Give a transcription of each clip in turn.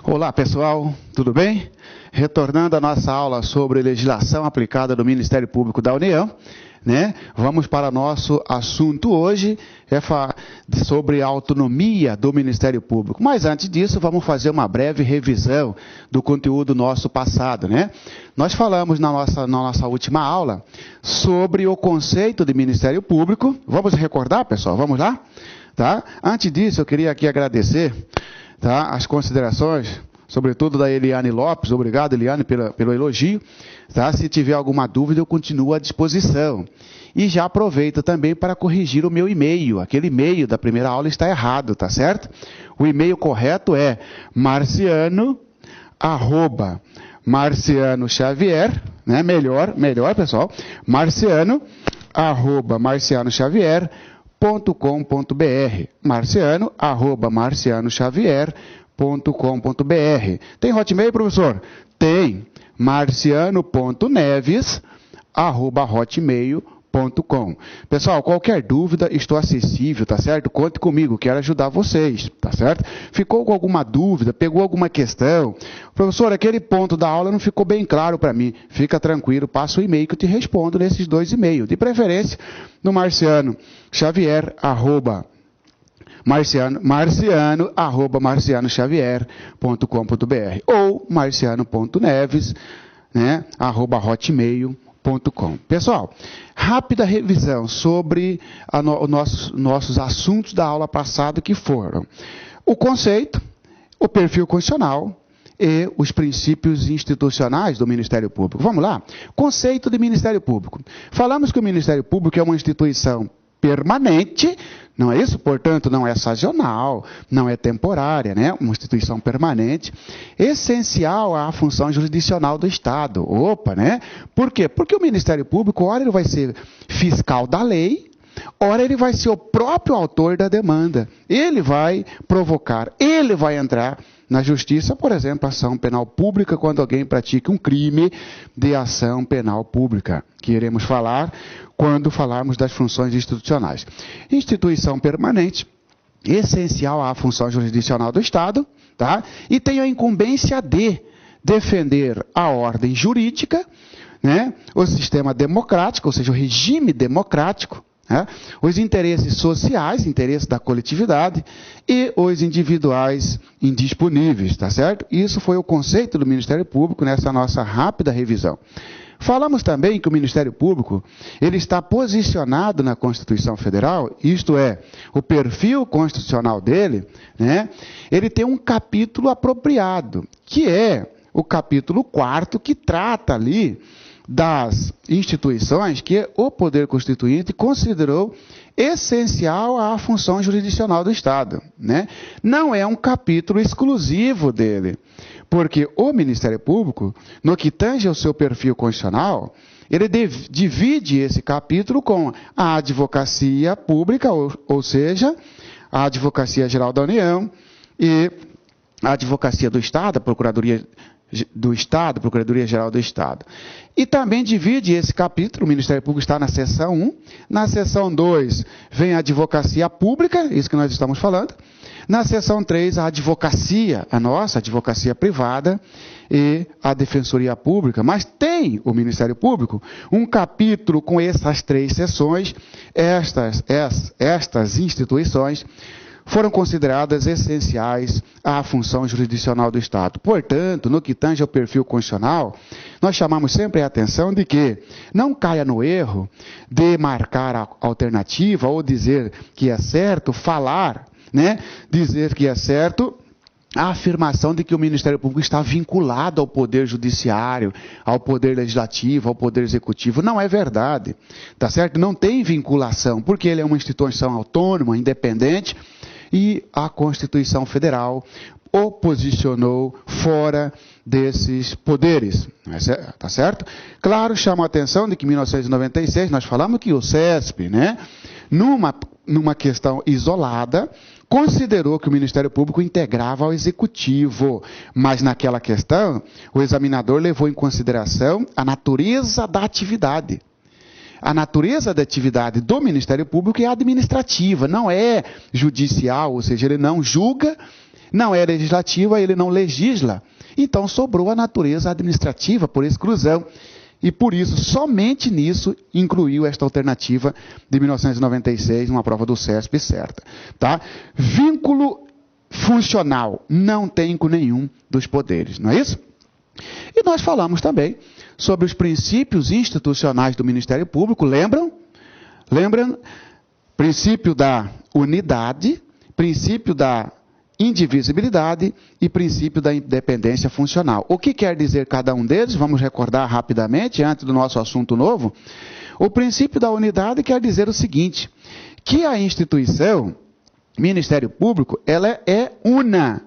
Olá pessoal, tudo bem? Retornando à nossa aula sobre legislação aplicada do Ministério Público da União, né? Vamos para nosso assunto hoje, sobre a autonomia do Ministério Público. Mas antes disso, vamos fazer uma breve revisão do conteúdo nosso passado, né? Nós falamos na nossa última aula sobre o conceito de Ministério Público. Vamos recordar, pessoal? Vamos lá? Tá? Antes disso, eu queria aqui agradecer, tá, as considerações, sobretudo da Eliane Lopes. Obrigado, Eliane, pelo elogio. Tá? Se tiver alguma dúvida, eu continuo à disposição. E já aproveito também para corrigir o meu e-mail. Aquele e-mail da primeira aula está errado, tá certo? O e-mail correto é marciano@marcianoxavier, né? Melhor, pessoal. marciano@marcianoxavier.com.br. marciano@marcianoxavier.com.br. Tem Hotmail, professor? Tem. marciano.neves@hotmail.com. Pessoal, qualquer dúvida, estou acessível, tá certo? Conte comigo, quero ajudar vocês, tá certo? Ficou com alguma dúvida, pegou alguma questão? Professor, aquele ponto da aula não ficou bem claro para mim. Fica tranquilo, passa o e-mail que eu te respondo nesses dois e-mails. De preferência, no marciano@marcianoxavier.com.br ou marciano.neves, né, @hotmail.com. Pessoal, rápida revisão sobre nossos assuntos da aula passada, que foram o conceito, o perfil constitucional e os princípios institucionais do Ministério Público. Vamos lá? Conceito de Ministério Público. Falamos que o Ministério Público é uma instituição permanente, não é isso? Portanto, não é sazonal, não é temporária, né? Uma instituição permanente, essencial à função jurisdicional do Estado. Opa, né? Por quê? Porque o Ministério Público, ora ele vai ser fiscal da lei, ora ele vai ser o próprio autor da demanda. Ele vai provocar, ele vai entrar na justiça, por exemplo, ação penal pública, quando alguém pratica um crime de ação penal pública, que iremos falar quando falarmos das funções institucionais. Instituição permanente, essencial à função jurisdicional do Estado, tá? E tem a incumbência de defender a ordem jurídica, né? O sistema democrático, ou seja, o regime democrático, né? Os interesses sociais, interesses da coletividade, e os individuais indisponíveis, tá certo? Isso foi o conceito do Ministério Público nessa nossa rápida revisão. Falamos também que o Ministério Público ele está posicionado na Constituição Federal, isto é, o perfil constitucional dele, né? Ele tem um capítulo apropriado, que é o capítulo 4º, que trata ali das instituições que o Poder Constituinte considerou essencial à função jurisdicional do Estado, né? Não é um capítulo exclusivo dele, porque o Ministério Público, no que tange ao seu perfil constitucional, ele divide esse capítulo com a advocacia pública, ou seja, a Advocacia Geral da União e a Advocacia do Estado, a Procuradoria do Estado, Procuradoria-Geral do Estado. E também divide esse capítulo, o Ministério Público está na seção 1, na seção 2 vem a advocacia pública, isso que nós estamos falando, na seção 3 a advocacia, a nossa advocacia privada e a defensoria pública, mas tem o Ministério Público um capítulo com essas 3 seções. Estas instituições foram consideradas essenciais à função jurisdicional do Estado. Portanto, no que tange ao perfil constitucional, nós chamamos sempre a atenção de que não caia no erro de marcar a alternativa ou dizer que é certo, falar, né? Dizer que é certo a afirmação de que o Ministério Público está vinculado ao Poder Judiciário, ao Poder Legislativo, ao Poder Executivo. Não é verdade, tá certo? Não tem vinculação, porque ele é uma instituição autônoma, independente, e a Constituição Federal o posicionou fora desses poderes, tá certo? Claro, chama a atenção de que em 1996 nós falamos que o CESP, né, numa questão isolada, considerou que o Ministério Público integrava ao Executivo, mas naquela questão o examinador levou em consideração a natureza da atividade. A natureza da atividade do Ministério Público é administrativa, não é judicial, ou seja, ele não julga não é legislativa, ele não legisla. Então sobrou a natureza administrativa por exclusão. E por isso, somente nisso, incluiu esta alternativa de 1996, uma prova do CESP certa. Tá? Vínculo funcional, não tem com nenhum dos poderes, não é isso? E nós falamos também sobre os princípios institucionais do Ministério Público, lembram? Lembram? Princípio da unidade, princípio da indivisibilidade e princípio da independência funcional. O que quer dizer cada um deles? Vamos recordar rapidamente, antes do nosso assunto novo. O princípio da unidade quer dizer o seguinte, que a instituição, Ministério Público, ela é una.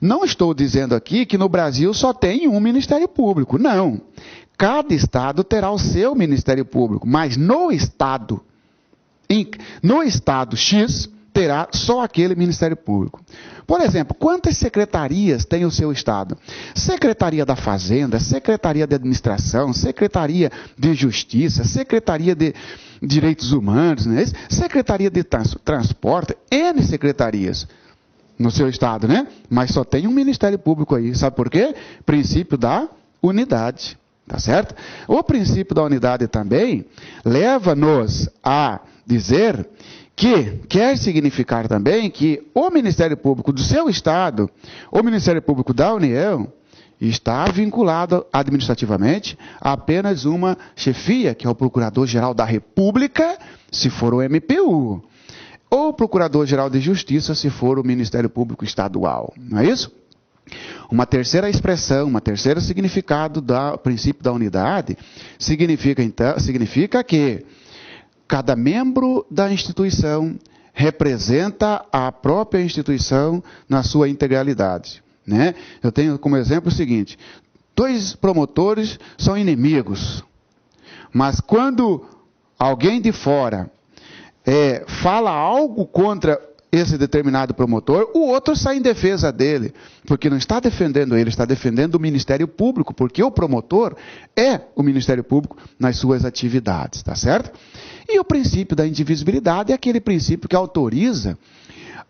Não estou dizendo aqui que no Brasil só tem um Ministério Público, não. Cada estado terá o seu Ministério Público, mas no estado X, terá só aquele Ministério Público. Por exemplo, quantas secretarias tem o seu estado? Secretaria da Fazenda, Secretaria de Administração, Secretaria de Justiça, Secretaria de Direitos Humanos, né? Secretaria de Transporte, N secretarias no seu estado, né? Mas só tem um Ministério Público aí. Sabe por quê? Princípio da unidade. Tá certo? O princípio da unidade também leva-nos a dizer que quer significar também que o Ministério Público do seu estado, o Ministério Público da União, está vinculado administrativamente a apenas uma chefia, que é o Procurador-Geral da República, se for o MPU, ou o Procurador-Geral de Justiça, se for o Ministério Público Estadual. Não é isso? Uma terceira expressão, uma terceira significado do princípio da unidade, significa que cada membro da instituição representa a própria instituição na sua integralidade. Né? Eu tenho como exemplo o seguinte, 2 promotores são inimigos, mas quando alguém de fora fala algo contra esse determinado promotor, o outro sai em defesa dele, porque não está defendendo ele, está defendendo o Ministério Público, porque o promotor é o Ministério Público nas suas atividades, tá certo? E o princípio da indivisibilidade é aquele princípio que autoriza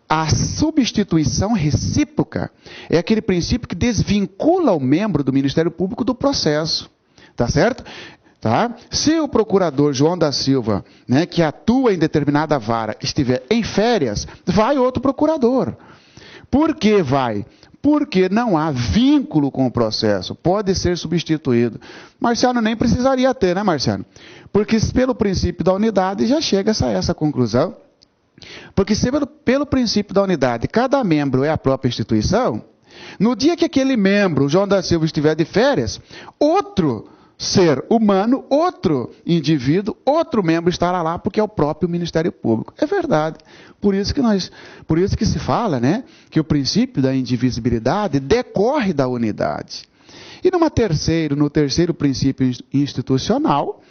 a substituição recíproca, é aquele princípio que desvincula o membro do Ministério Público do processo, tá certo? Tá? Se o procurador João da Silva, né, que atua em determinada vara, estiver em férias, vai outro procurador. Por que vai? Porque não há vínculo com o processo, pode ser substituído. Marciano nem precisaria ter, né, Marciano? Porque pelo princípio da unidade já chega a essa conclusão. Porque se pelo princípio da unidade cada membro é a própria instituição, no dia que aquele membro, João da Silva, estiver de férias, outro ser humano, outro indivíduo, outro membro estará lá, porque é o próprio Ministério Público. É verdade. Por isso que se fala, né, que o princípio da indivisibilidade decorre da unidade. E no terceiro princípio institucional,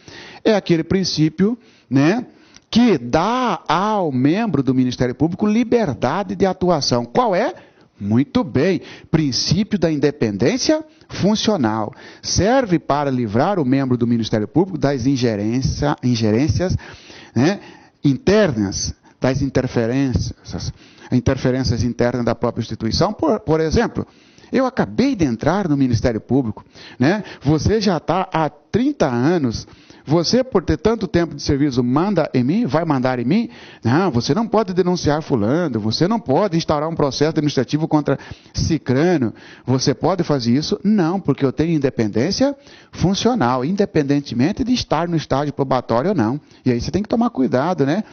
é aquele princípio, né, que dá ao membro do Ministério Público liberdade de atuação. Qual é? Muito bem, princípio da independência funcional. Serve para livrar o membro do Ministério Público das ingerências, né, internas, das interferências internas da própria instituição. Por exemplo, eu acabei de entrar no Ministério Público, né? Você já está há 30 anos. Você, por ter tanto tempo de serviço, manda em mim? Vai mandar em mim? Não, você não pode denunciar fulano, você não pode instaurar um processo administrativo contra cicrano. Você pode fazer isso? Não, porque eu tenho independência funcional, independentemente de estar no estágio probatório ou não. E aí você tem que tomar cuidado, né?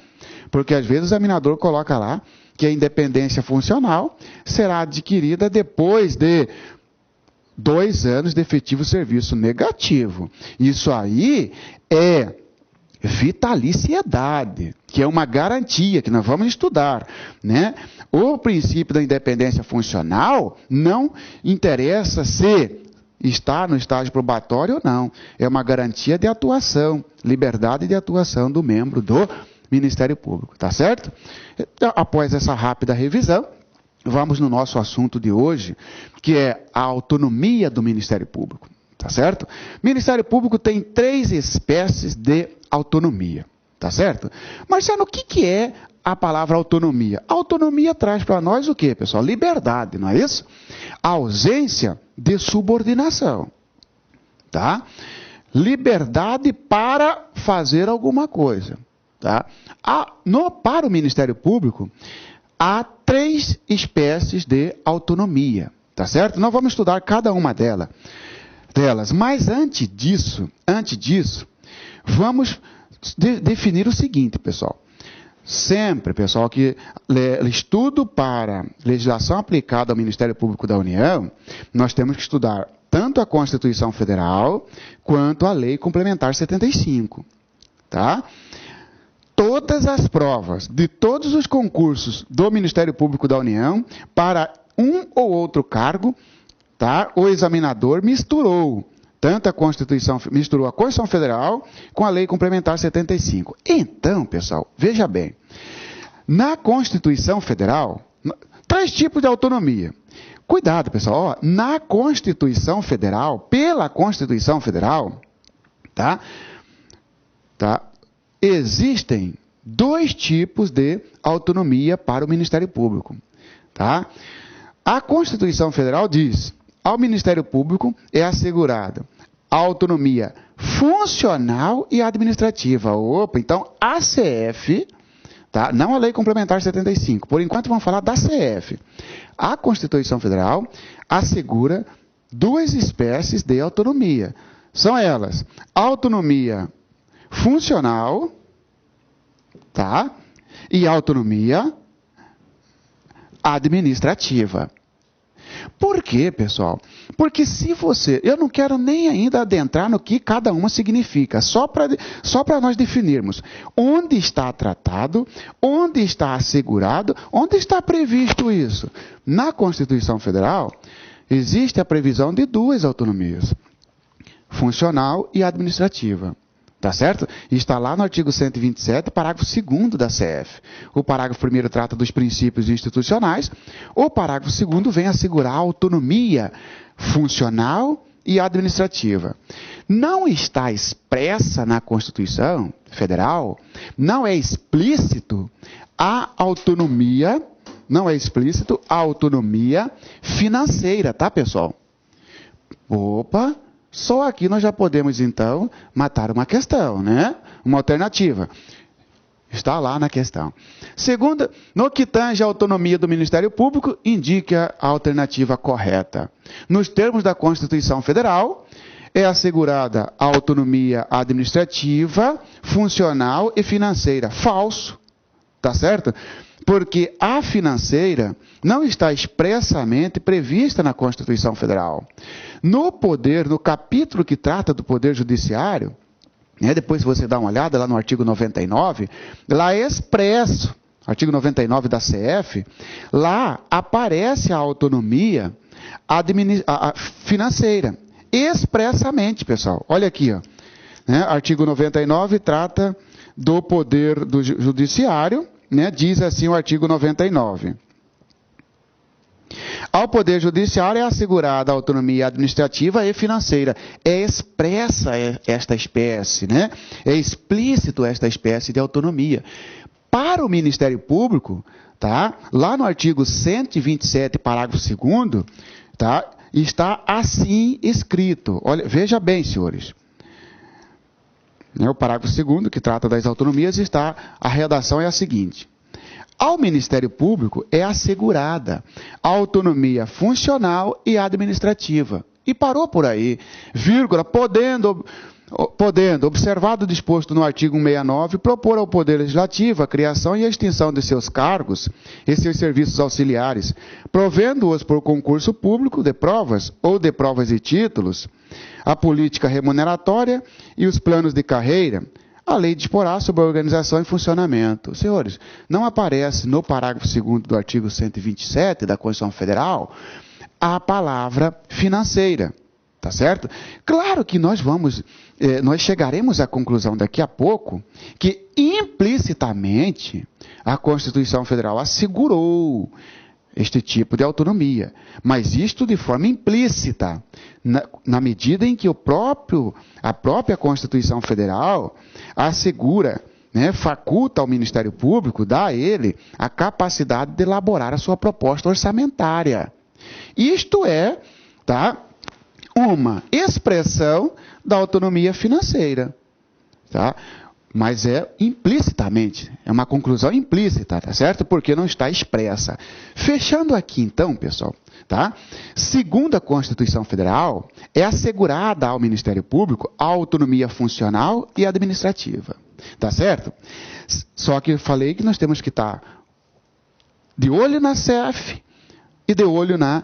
Porque às vezes o examinador coloca lá que a independência funcional será adquirida depois de 2 anos de efetivo serviço negativo. Isso aí é vitaliciedade, que é uma garantia que nós vamos estudar, né? O princípio da independência funcional não interessa se está no estágio probatório ou não. É uma garantia de atuação, liberdade de atuação do membro do Ministério Público, tá certo? Após essa rápida revisão, vamos no nosso assunto de hoje, que é a autonomia do Ministério Público, tá certo? Ministério Público tem 3 espécies de autonomia, tá certo? Marcelo, o que é a palavra autonomia? Autonomia traz para nós o quê, pessoal? Liberdade, não é isso? A ausência de subordinação. Tá? Liberdade para fazer alguma coisa. Tá? Para o Ministério Público, há 3 espécies de autonomia. Tá certo? Nós vamos estudar cada uma delas. Mas antes disso, vamos definir o seguinte, pessoal. Sempre, pessoal, que estudo para legislação aplicada ao Ministério Público da União, nós temos que estudar tanto a Constituição Federal quanto a Lei Complementar 75. Tá? Todas as provas de todos os concursos do Ministério Público da União para um ou outro cargo, tá? O examinador misturou a Constituição Federal com a Lei Complementar 75. Então, pessoal, veja bem. Na Constituição Federal, 3 tipos de autonomia. Cuidado, pessoal. Na Constituição Federal, pela Constituição Federal, tá? Existem 2 tipos de autonomia para o Ministério Público. Tá? A Constituição Federal diz: ao Ministério Público é assegurada a autonomia funcional e administrativa. Opa, então a CF, tá? Não a Lei Complementar 75. Por enquanto vamos falar da CF. A Constituição Federal assegura 2 espécies de autonomia. São elas: a autonomia funcional, tá? E a autonomia administrativa. Por quê, pessoal? Porque se você... Eu não quero nem ainda adentrar no que cada uma significa, só para nós definirmos onde está tratado, onde está assegurado, onde está previsto isso. Na Constituição Federal, existe a previsão de 2 autonomias: funcional e administrativa. Tá certo? Está lá no artigo 127, parágrafo 2º da CF. O parágrafo 1º trata dos princípios institucionais. O parágrafo 2º vem assegurar a autonomia funcional e administrativa. Não está expressa na Constituição Federal, não é explícito a autonomia, financeira, tá, pessoal? Opa! Só aqui nós já podemos, então, matar uma questão, né? Uma alternativa. Está lá na questão. Segunda, no que tange a autonomia do Ministério Público, indique a alternativa correta. Nos termos da Constituição Federal, é assegurada a autonomia administrativa, funcional e financeira. Falso. Tá certo? Porque a financeira não está expressamente prevista na Constituição Federal. No capítulo que trata do Poder Judiciário, né, depois você dá uma olhada lá no artigo 99, lá é expresso, artigo 99 da CF, lá aparece a autonomia financeira, expressamente, pessoal. Olha aqui, ó, né, artigo 99 trata do Poder do Judiciário, né, diz assim o artigo 99. Ao Poder Judiciário é assegurada a autonomia administrativa e financeira. É expressa esta espécie, né? É explícito esta espécie de autonomia. Para o Ministério Público, tá? Lá no artigo 127, parágrafo 2º, tá? Está assim escrito. Olha, veja bem, senhores. O parágrafo 2º, que trata das autonomias, a redação é a seguinte: ao Ministério Público é assegurada a autonomia funcional e administrativa. E parou por aí, vírgula, podendo, observado o disposto no artigo 169, propor ao Poder Legislativo a criação e a extinção de seus cargos e seus serviços auxiliares, provendo-os por concurso público de provas ou de provas e títulos, a política remuneratória e os planos de carreira. A lei disporá sobre a organização e funcionamento. Senhores, não aparece no parágrafo 2º do artigo 127 da Constituição Federal a palavra financeira. Tá certo? Claro que nós chegaremos à conclusão daqui a pouco que implicitamente a Constituição Federal assegurou este tipo de autonomia, mas isto de forma implícita, na medida em que a própria Constituição Federal assegura né, faculta ao Ministério Público, dá a ele a capacidade de elaborar a sua proposta orçamentária. Isto é, tá, uma expressão da autonomia financeira. Tá? Mas é implicitamente, é uma conclusão implícita, tá certo? Porque não está expressa. Fechando aqui então, pessoal, tá? Segundo a Constituição Federal, é assegurada ao Ministério Público a autonomia funcional e administrativa, tá certo? Só que eu falei que nós temos que estar de olho na CF e de olho na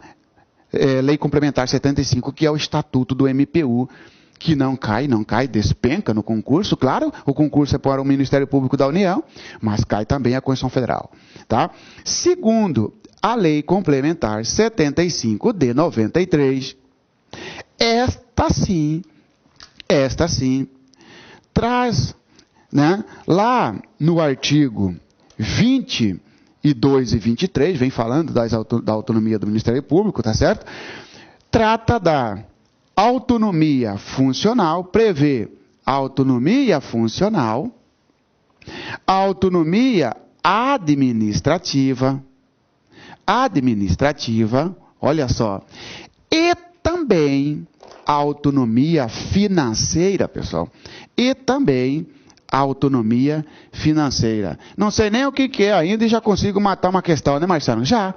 Lei Complementar 75, que é o Estatuto do MPU, que não cai, despenca no concurso. Claro, o concurso é para o Ministério Público da União, mas cai também a Constituição Federal. Tá? Segundo a Lei Complementar 75 de 93, esta sim, traz, né, lá no artigo 22 e 23, vem falando da autonomia do Ministério Público, tá certo? Trata da autonomia funcional, prevê autonomia funcional, autonomia administrativa, olha só, e também autonomia financeira, pessoal, e também autonomia financeira. Não sei nem o que é ainda e já consigo matar uma questão, né, Marcelo? Já.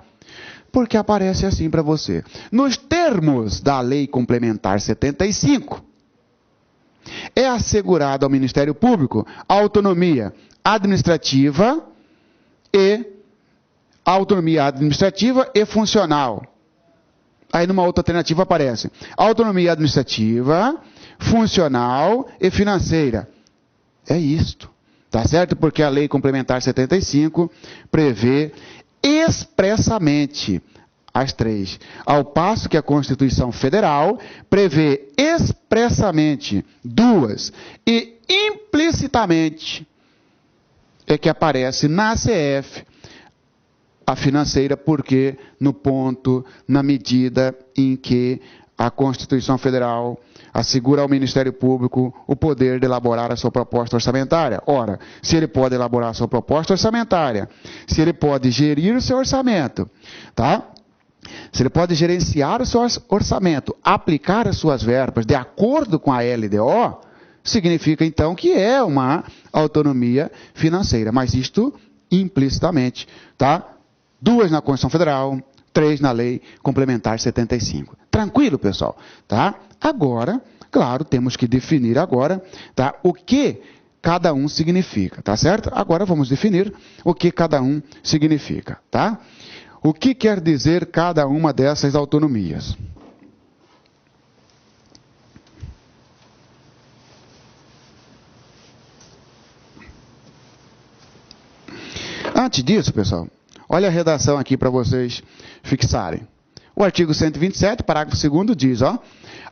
Porque aparece assim para você. Nos termos da Lei Complementar 75, é assegurado ao Ministério Público a autonomia administrativa e funcional. Aí numa outra alternativa aparece autonomia administrativa, funcional e financeira. É isto, tá certo? Porque a Lei Complementar 75 prevê expressamente as três, ao passo que a Constituição Federal prevê expressamente duas e implicitamente é que aparece na CF a financeira, porque na medida em que a Constituição Federal assegura ao Ministério Público o poder de elaborar a sua proposta orçamentária. Ora, se ele pode elaborar a sua proposta orçamentária, se ele pode gerir o seu orçamento, tá? Se ele pode gerenciar o seu orçamento, aplicar as suas verbas de acordo com a LDO, significa então que é uma autonomia financeira. Mas isto implicitamente, tá? 2 na Constituição Federal, 3 na Lei Complementar 75. Tranquilo, pessoal? Tá? Agora, claro, temos que definir agora, tá, o que cada um significa, tá certo? Agora vamos definir o que cada um significa, tá? O que quer dizer cada uma dessas autonomias? Antes disso, pessoal, olha a redação aqui para vocês fixarem. O artigo 127, parágrafo 2º, diz, ó,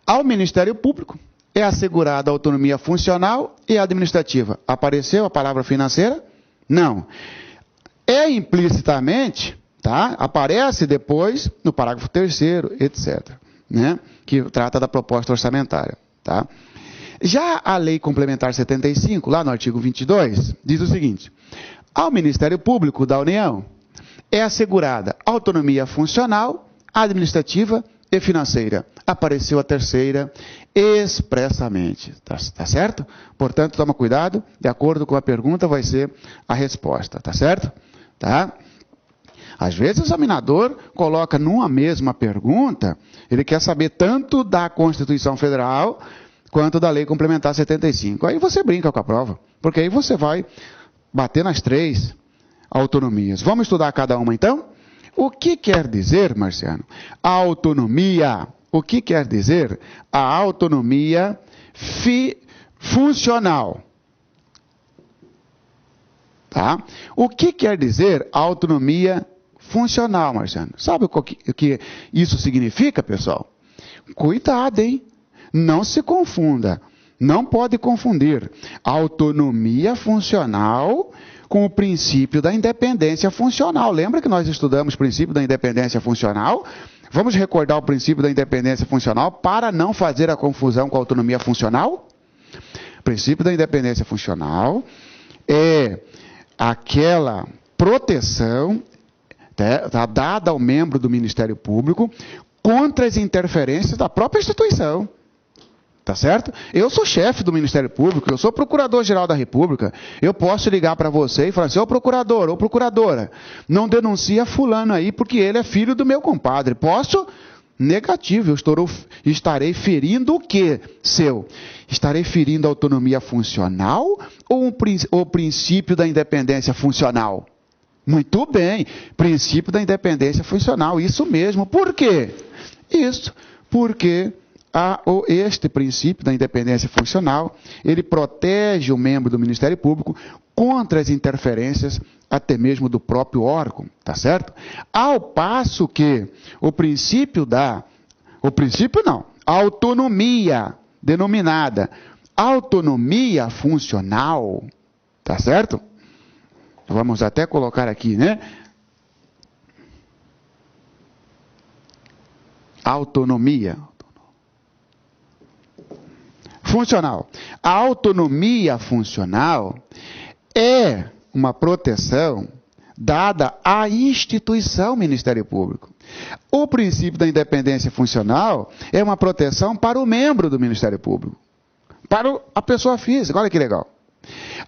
ao Ministério Público é assegurada a autonomia funcional e administrativa. Apareceu a palavra financeira? Não. É implicitamente, tá? Aparece depois no parágrafo 3º, etc., né? Que trata da proposta orçamentária, tá? Já a Lei Complementar 75, lá no artigo 22, diz o seguinte: ao Ministério Público da União é assegurada autonomia funcional, administrativa e financeira. Apareceu a terceira expressamente. Tá certo? Portanto, toma cuidado. De acordo com a pergunta, vai ser a resposta. Tá certo? Tá? Às vezes o examinador coloca numa mesma pergunta, ele quer saber tanto da Constituição Federal quanto da Lei Complementar 75. Aí você brinca com a prova, porque aí você vai bater nas três autonomias. Vamos estudar cada uma então? O que quer dizer, Marciano, a autonomia? O que quer dizer a autonomia funcional? Tá? O que quer dizer a autonomia funcional, Marciano? Sabe o que isso significa, pessoal? Cuidado, hein? Não se confunda. Não pode confundir autonomia funcional com o princípio da independência funcional. Lembra que nós estudamos o princípio da independência funcional? Vamos recordar o princípio da independência funcional para não fazer a confusão com a autonomia funcional? O princípio da independência funcional é aquela proteção, tá, dada ao membro do Ministério Público contra as interferências da própria instituição. Tá certo? Eu sou chefe do Ministério Público, eu sou procurador-geral da República, eu posso ligar para você e falar assim, ô procurador, ô procuradora, não denuncia fulano aí porque ele é filho do meu compadre. Posso? Negativo, eu estarei ferindo o quê, seu? Estarei ferindo a autonomia funcional ou o princípio da independência funcional? Muito bem, princípio da independência funcional, isso mesmo. Por quê? Isso, porque este princípio da independência funcional, ele protege o membro do Ministério Público contra as interferências até mesmo do próprio órgão, tá certo? Ao passo que a autonomia, denominada autonomia funcional, tá certo? Vamos até colocar aqui, né? Autonomia funcional. A autonomia funcional é uma proteção dada à instituição Ministério Público. O princípio da independência funcional é uma proteção para o membro do Ministério Público, para a pessoa física. Olha que legal.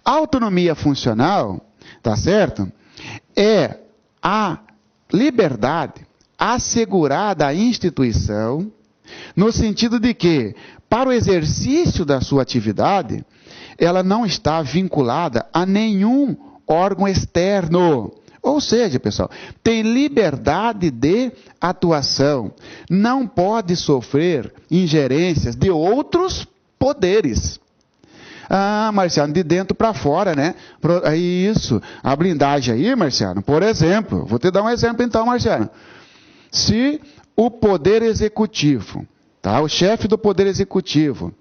A autonomia funcional, tá certo? É a liberdade assegurada à instituição, no sentido de que, para o exercício da sua atividade, ela não está vinculada a nenhum órgão externo. Ou seja, pessoal, tem liberdade de atuação, não pode sofrer ingerências de outros poderes. Ah, Marciano, de dentro para fora, né? Isso, a blindagem aí, Marciano, por exemplo, vou te dar um exemplo então, Marciano. Se o Poder Executivo, tá, o chefe do Poder Executivo,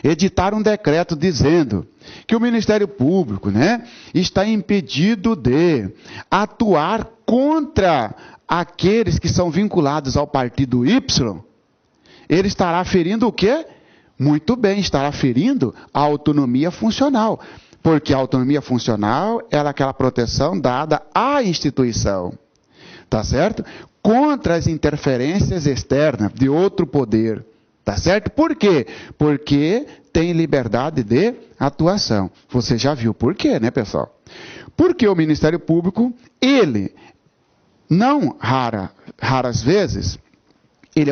editar um decreto dizendo que o Ministério Público, né, está impedido de atuar contra aqueles que são vinculados ao partido Y, ele estará ferindo o quê? Muito bem, estará ferindo a autonomia funcional, porque a autonomia funcional é aquela proteção dada à instituição, tá certo? Contra as interferências externas de outro poder, tá certo? Por quê? Porque tem liberdade de atuação. Você já viu por quê, né, pessoal? Porque o Ministério Público, ele, não raras vezes, ele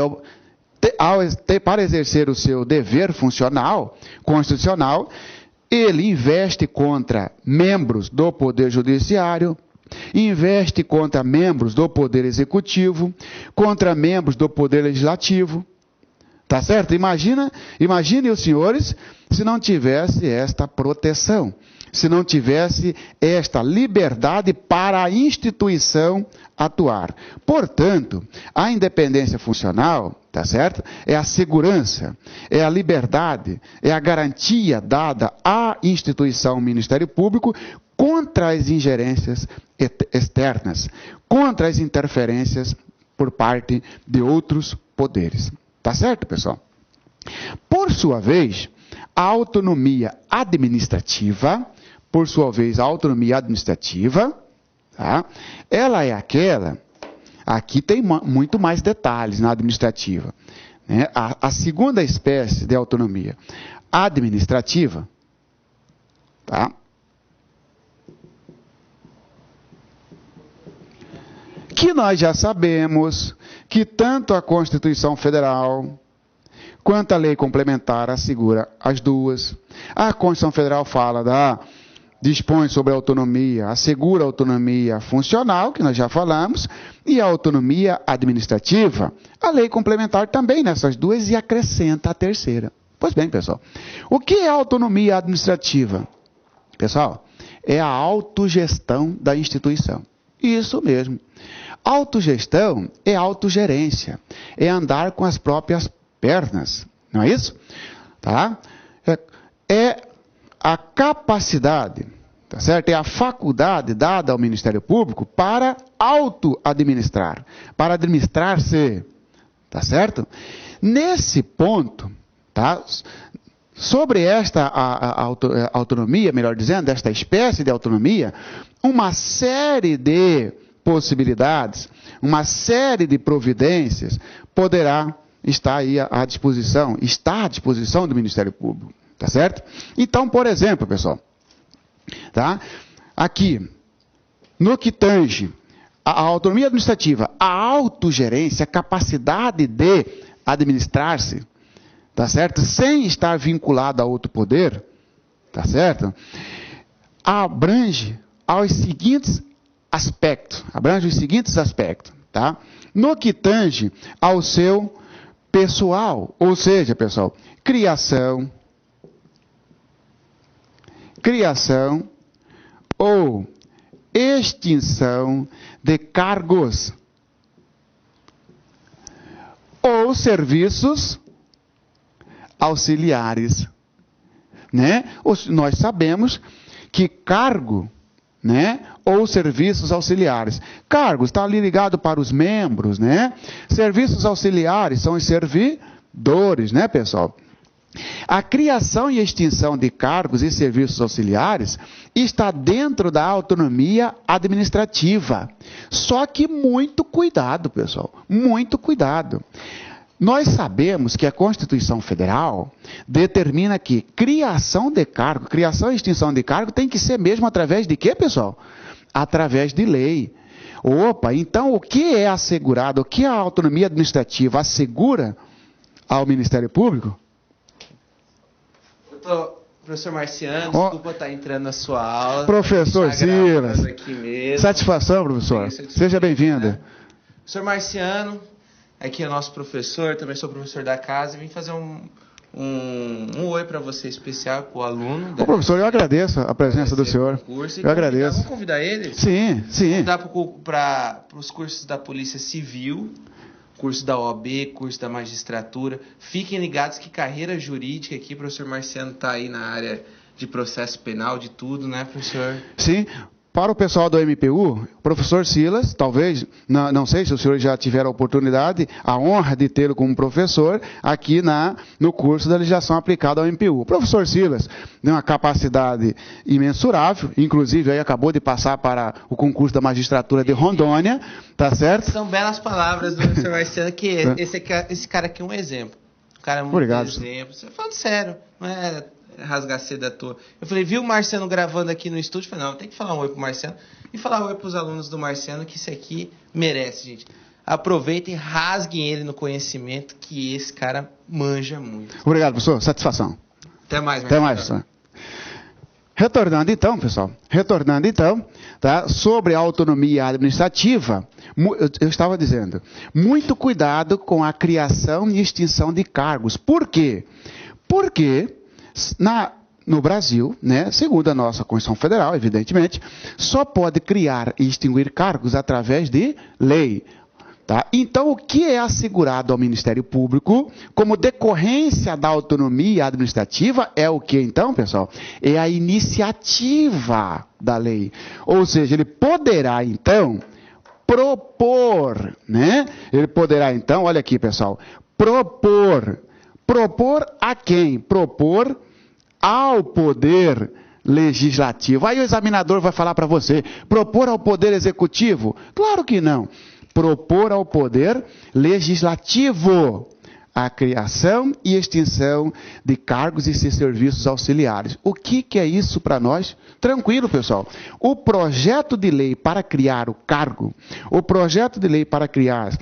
para exercer o seu dever funcional, constitucional, ele investe contra membros do Poder Judiciário, investe contra membros do Poder Executivo, contra membros do Poder Legislativo. Tá certo? Imagine os senhores se não tivesse esta proteção, se não tivesse esta liberdade para a instituição atuar. Portanto, a independência funcional, tá certo? É a segurança, é a liberdade, é a garantia dada à instituição Ministério Público contra as ingerências externas, contra as interferências por parte de outros poderes. Tá certo, pessoal? Por sua vez, a autonomia administrativa, tá? Ela é aquela, aqui tem muito mais detalhes na administrativa, né? A segunda espécie de autonomia administrativa, tá? Que nós já sabemos que tanto a Constituição Federal quanto a lei complementar assegura as duas. A Constituição Federal dispõe sobre a autonomia, assegura a autonomia funcional, que nós já falamos, e a autonomia administrativa. A lei complementar também nessas duas e acrescenta a terceira. Pois bem, pessoal, o que é a autonomia administrativa? Pessoal, é a autogestão da instituição. Isso mesmo. Autogestão é autogerência, é andar com as próprias pernas, não é isso? Tá? É a capacidade, tá certo? É a faculdade dada ao Ministério Público para auto-administrar, para administrar-se, tá certo? Nesse ponto, tá? sobre esta autonomia, melhor dizendo, esta espécie de autonomia, uma série de possibilidades, uma série de providências poderá estar aí à disposição, está à disposição do Ministério Público, tá certo? Então, por exemplo, pessoal, tá? Aqui, no que tange a autonomia administrativa, a autogerência, a capacidade de administrar-se, tá certo? Sem estar vinculado a outro poder, tá certo? Abrange os seguintes aspectos, tá? No que tange ao seu pessoal, ou seja, pessoal, criação ou extinção de cargos ou serviços auxiliares, né? Nós sabemos que cargo, né, ou serviços auxiliares. Cargos está ali ligado para os membros, né? Serviços auxiliares são os servidores, né, pessoal? A criação e extinção de cargos e serviços auxiliares está dentro da autonomia administrativa. Só que muito cuidado, pessoal, muito cuidado. Nós sabemos que a Constituição Federal determina que criação de cargo, criação e extinção de cargo tem que ser mesmo através de quê, pessoal? Através de lei. Opa, então o que é assegurado, o que a autonomia administrativa assegura ao Ministério Público? Professor Marciano, desculpa estar entrando na sua aula. Professor Silas, satisfação, professor. Seja bem-vindo. Professor Marciano, aqui é nosso professor, também sou professor da casa, e vim fazer um oi para você especial, para o aluno. Ô, professor, eu agradeço a presença do senhor. Eu agradeço. Vamos convidar ele? Sim, sim. Convidar para os cursos da Polícia Civil, curso da OAB, curso da magistratura. Fiquem ligados que carreira jurídica aqui, o professor Marciano está aí na área de processo penal, de tudo, né, professor? Sim. Para o pessoal do MPU, o professor Silas, talvez, não sei se o senhor já tiver a oportunidade, a honra de tê-lo como professor aqui no curso da legislação aplicada ao MPU. O professor Silas tem uma capacidade imensurável, inclusive aí acabou de passar para o concurso da magistratura de Rondônia, tá certo? São belas palavras do professor Marciano, que esse cara aqui é um exemplo. Um cara muito Obrigado. exemplo. Você falando sério, não é rasgar cedo à toa. Eu falei, viu o Marciano gravando aqui no estúdio? Eu falei, não, tem que falar um oi pro Marciano e falar um oi pros alunos do Marciano, que isso aqui merece, gente. Aproveitem, rasguem ele no conhecimento, que esse cara manja muito. Obrigado, professor. Satisfação. Até mais, Marciano. Até mais, professor. Retornando então, pessoal, tá, sobre a autonomia administrativa, eu estava dizendo, muito cuidado com a criação e extinção de cargos. Por quê? Porque no Brasil, né, segundo a nossa Constituição Federal, evidentemente, só pode criar e extinguir cargos através de lei. Tá? Então, o que é assegurado ao Ministério Público como decorrência da autonomia administrativa é o que, então, pessoal? É a iniciativa da lei. Ou seja, ele poderá, então, propor, né? Ele poderá, então, olha aqui, pessoal, propor a quem? Propor ao poder legislativo. Aí o examinador vai falar para você, propor ao poder executivo? Claro que não. Propor ao poder legislativo a criação e extinção de cargos e serviços auxiliares. O que é isso para nós? Tranquilo, pessoal. O projeto de lei para criar o cargo, o projeto de lei para criar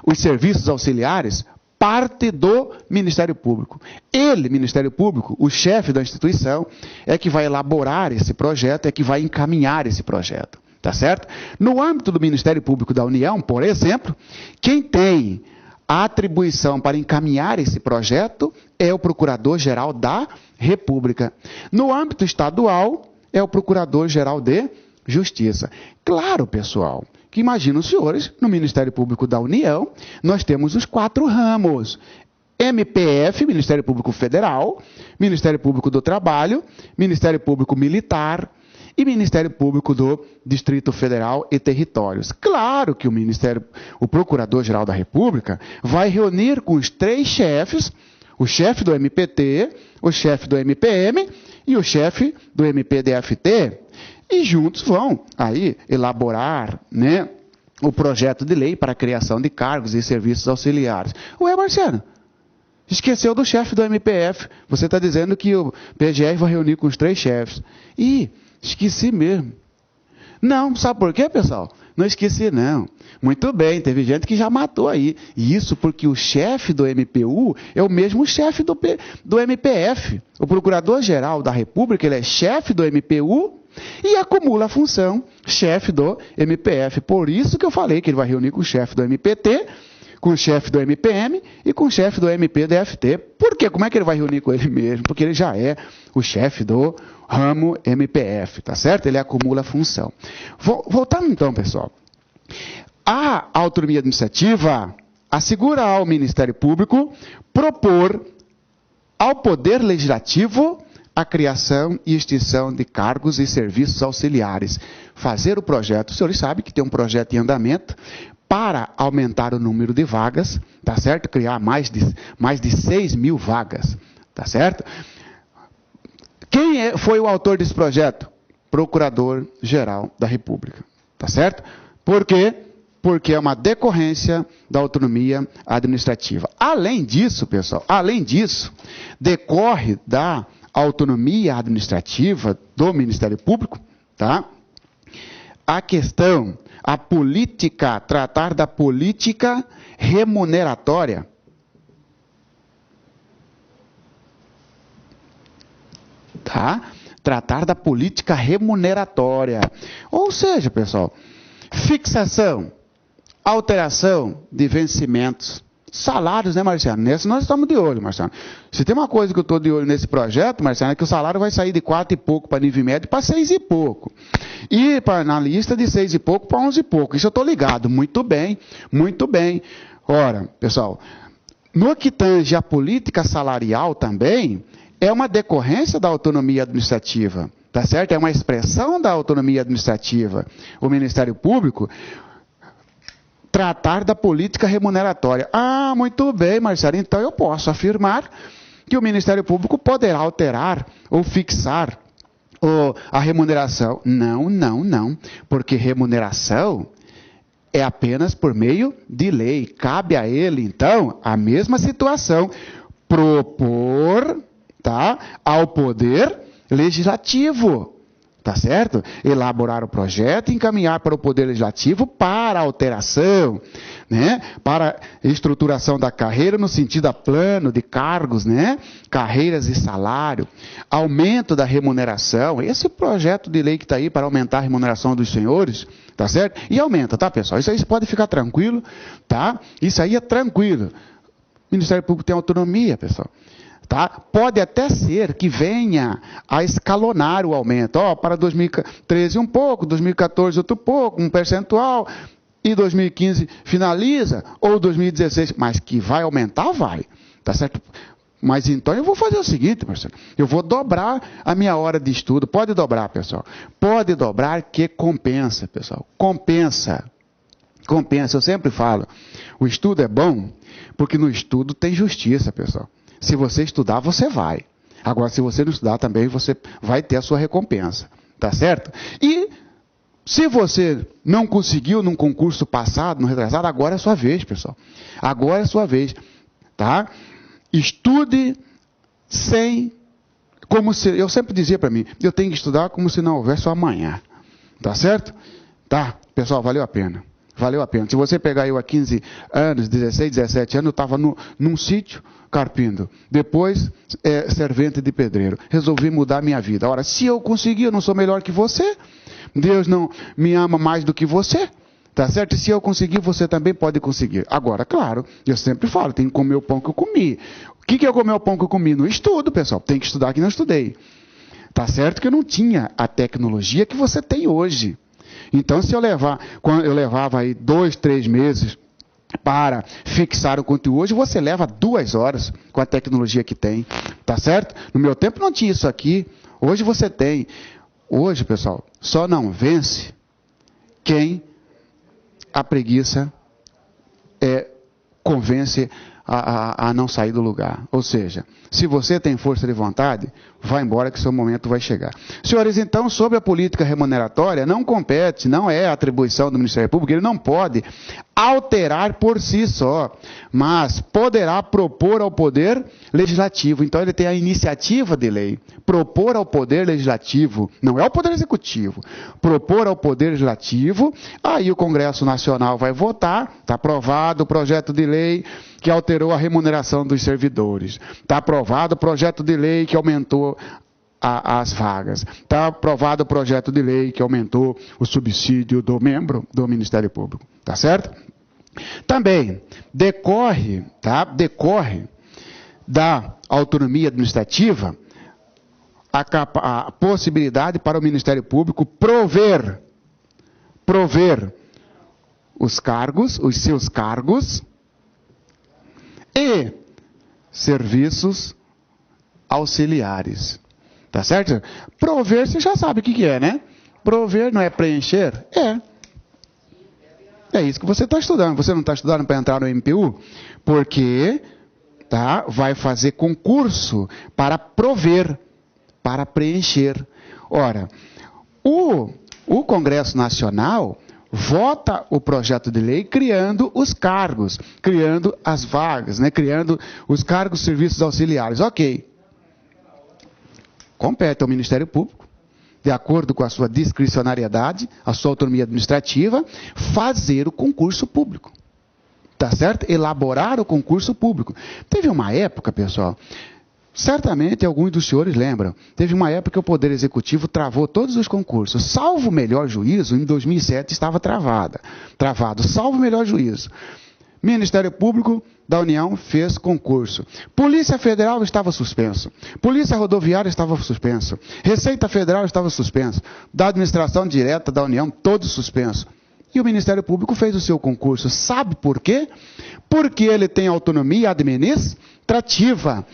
os serviços auxiliares, parte do Ministério Público. Ele, Ministério Público, o chefe da instituição, é que vai elaborar esse projeto, é que vai encaminhar esse projeto. Tá certo? No âmbito do Ministério Público da União, por exemplo, quem tem a atribuição para encaminhar esse projeto é o Procurador-Geral da República. No âmbito estadual, é o Procurador-Geral de Justiça. Claro, pessoal, que imagina os senhores, no Ministério Público da União, nós temos os 4 ramos. MPF, Ministério Público Federal, Ministério Público do Trabalho, Ministério Público Militar e Ministério Público do Distrito Federal e Territórios. Claro que o Procurador-Geral da República vai reunir com os 3 chefes O chefe do MPT, o chefe do MPM e o chefe do MPDFT. E juntos vão aí elaborar, né, o projeto de lei para a criação de cargos e serviços auxiliares. Ué, Marciano, esqueceu do chefe do MPF. Você está dizendo que o PGR vai reunir com os 3 chefes. Ih, esqueci mesmo. Não, sabe por quê, pessoal? Não esqueci, não. Muito bem, teve gente que já matou aí. E isso porque o chefe do MPU é o mesmo chefe do MPF. O Procurador-Geral da República, ele é chefe do MPU e acumula a função chefe do MPF. Por isso que eu falei que ele vai reunir com o chefe do MPT, com o chefe do MPM e com o chefe do MPDFT. Por quê? Como é que ele vai reunir com ele mesmo? Porque ele já é o chefe do ramo MPF, tá certo? Ele acumula a função. Voltando então, pessoal. A autonomia administrativa assegura ao Ministério Público propor ao Poder Legislativo a criação e extinção de cargos e serviços auxiliares. Fazer o projeto. Os senhores sabem que tem um projeto em andamento para aumentar o número de vagas, tá certo? Criar mais de 6 mil vagas, tá certo? Quem foi o autor desse projeto? Procurador-Geral da República, tá certo? Por quê? Porque é uma decorrência da autonomia administrativa. Além disso, pessoal, decorre da autonomia administrativa do Ministério Público, tá? A questão, a política, tratar da política remuneratória. Tá? Tratar da política remuneratória. Ou seja, pessoal, fixação, alteração de vencimentos, salários, né, Marciano? Nesse nós estamos de olho, Marciano. Se tem uma coisa que eu estou de olho nesse projeto, Marciano, é que o salário vai sair de 4 e pouco para nível médio para 6 e pouco. E para analista de 6 e pouco para 11 e pouco. Isso eu estou ligado. Muito bem, muito bem. Ora, pessoal, no que tange a política salarial também, é uma decorrência da autonomia administrativa, tá certo? É uma expressão da autonomia administrativa. O Ministério Público tratar da política remuneratória. Ah, muito bem, Marcelo. Então eu posso afirmar que o Ministério Público poderá alterar ou fixar a remuneração. Não. Porque remuneração é apenas por meio de lei. Cabe a ele, então, a mesma situação. Propor, tá, ao Poder Legislativo. Tá certo? Elaborar o projeto e encaminhar para o Poder Legislativo para alteração, né? Para estruturação da carreira no sentido a plano de cargos, né? Carreiras e salário, aumento da remuneração. Esse projeto de lei que está aí para aumentar a remuneração dos senhores, tá certo? E aumenta, tá, pessoal? Isso aí você pode ficar tranquilo, tá? Isso aí é tranquilo. O Ministério Público tem autonomia, pessoal. Tá? Pode até ser que venha a escalonar o aumento. Para 2013 um pouco, 2014 outro pouco, um percentual, e 2015 finaliza, ou 2016, mas que vai aumentar, vai. Tá certo? Mas então eu vou fazer o seguinte, Marcelo, eu vou dobrar a minha hora de estudo. Pode dobrar, pessoal. Pode dobrar que compensa, pessoal. Compensa. Eu sempre falo, o estudo é bom, porque no estudo tem justiça, pessoal. Se você estudar, você vai. Agora, se você não estudar também, você vai ter a sua recompensa. Tá certo? E se você não conseguiu num concurso passado, no retrasado, agora é a sua vez, pessoal. Agora é a sua vez. Tá? Estude sem... Como se, eu sempre dizia para mim, eu tenho que estudar como se não houvesse o amanhã. Tá certo? Tá, pessoal, valeu a pena. Valeu a pena. Se você pegar eu há 15 anos, 16, 17 anos, eu estava num sítio carpindo. Depois, servente de pedreiro. Resolvi mudar minha vida. Ora, se eu conseguir, eu não sou melhor que você. Deus não me ama mais do que você. Tá certo? E se eu conseguir, você também pode conseguir. Agora, claro, eu sempre falo, tem que comer o pão que eu comi. O que é comer o pão que eu comi? No estudo, pessoal. Tem que estudar que não estudei. Tá certo que eu não tinha a tecnologia que você tem hoje. Então, quando eu levava aí 2, 3 meses para fixar o conteúdo, hoje você leva 2 horas com a tecnologia que tem, tá certo? No meu tempo não tinha isso aqui, hoje você tem. Hoje, pessoal, só não vence quem a preguiça convence a não sair do lugar. Ou seja, se você tem força de vontade, vá embora que seu momento vai chegar. Senhores, então, sobre a política remuneratória, não compete, não é atribuição do Ministério Público, ele não pode alterar por si só, mas poderá propor ao Poder Legislativo. Então, ele tem a iniciativa de lei. Propor ao Poder Legislativo, não é ao Poder Executivo, propor ao Poder Legislativo, aí o Congresso Nacional vai votar, está aprovado o projeto de lei que alterou a remuneração dos servidores, está aprovado o projeto de lei que aumentou as vagas, está aprovado o projeto de lei que aumentou o subsídio do membro do Ministério Público, tá certo? Também decorre da autonomia administrativa a possibilidade para o Ministério Público prover os seus cargos e serviços auxiliares. Tá certo? Prover, você já sabe o que é, né? Prover não é preencher? É isso que você está estudando. Você não está estudando para entrar no MPU? Porque vai fazer concurso para prover, para preencher. Ora, o Congresso Nacional vota o projeto de lei criando os cargos, criando as vagas, né? Criando os cargos e serviços auxiliares. Ok. Compete ao Ministério Público, de acordo com a sua discricionariedade, a sua autonomia administrativa, fazer o concurso público. Tá certo? Elaborar o concurso público. Teve uma época, pessoal, certamente alguns dos senhores lembram, teve uma época que o Poder Executivo travou todos os concursos. Salvo o melhor juízo, em 2007 estava travado, salvo o melhor juízo. Ministério Público da União fez concurso. Polícia Federal estava suspenso. Polícia Rodoviária estava suspenso. Receita Federal estava suspenso. Da Administração Direta da União, todo suspenso. E o Ministério Público fez o seu concurso. Sabe por quê? Porque ele tem autonomia administrativa.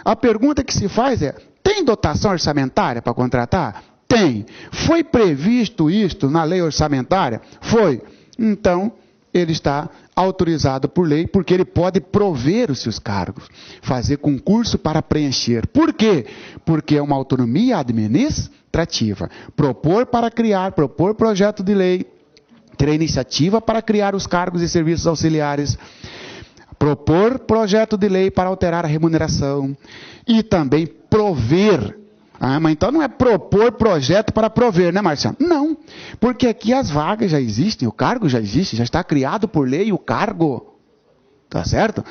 A pergunta que se faz é, tem dotação orçamentária para contratar? Tem. Foi previsto isto na lei orçamentária? Foi. Então, ele está autorizado por lei, porque ele pode prover os seus cargos, fazer concurso para preencher. Por quê? Porque é uma autonomia administrativa. Propor projeto de lei, ter a iniciativa para criar os cargos e serviços auxiliares, propor projeto de lei para alterar a remuneração e também prover. Mas então não é propor projeto para prover, né, Marciano? Não, porque aqui as vagas já existem, o cargo já existe, já está criado por lei o cargo, tá certo?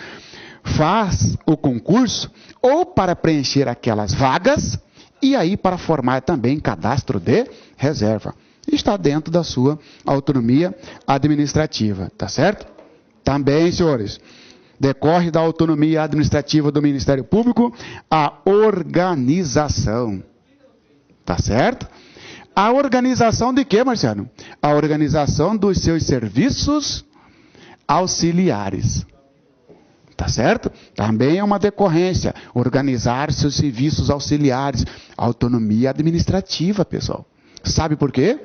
Faz o concurso ou para preencher aquelas vagas e aí para formar também cadastro de reserva. Está dentro da sua autonomia administrativa, tá certo? Também, senhores, decorre da autonomia administrativa do Ministério Público a organização. Tá certo? A organização de quê, Marciano? A organização dos seus serviços auxiliares. Tá certo? Também é uma decorrência. Organizar seus serviços auxiliares. Autonomia administrativa, pessoal. Sabe por quê?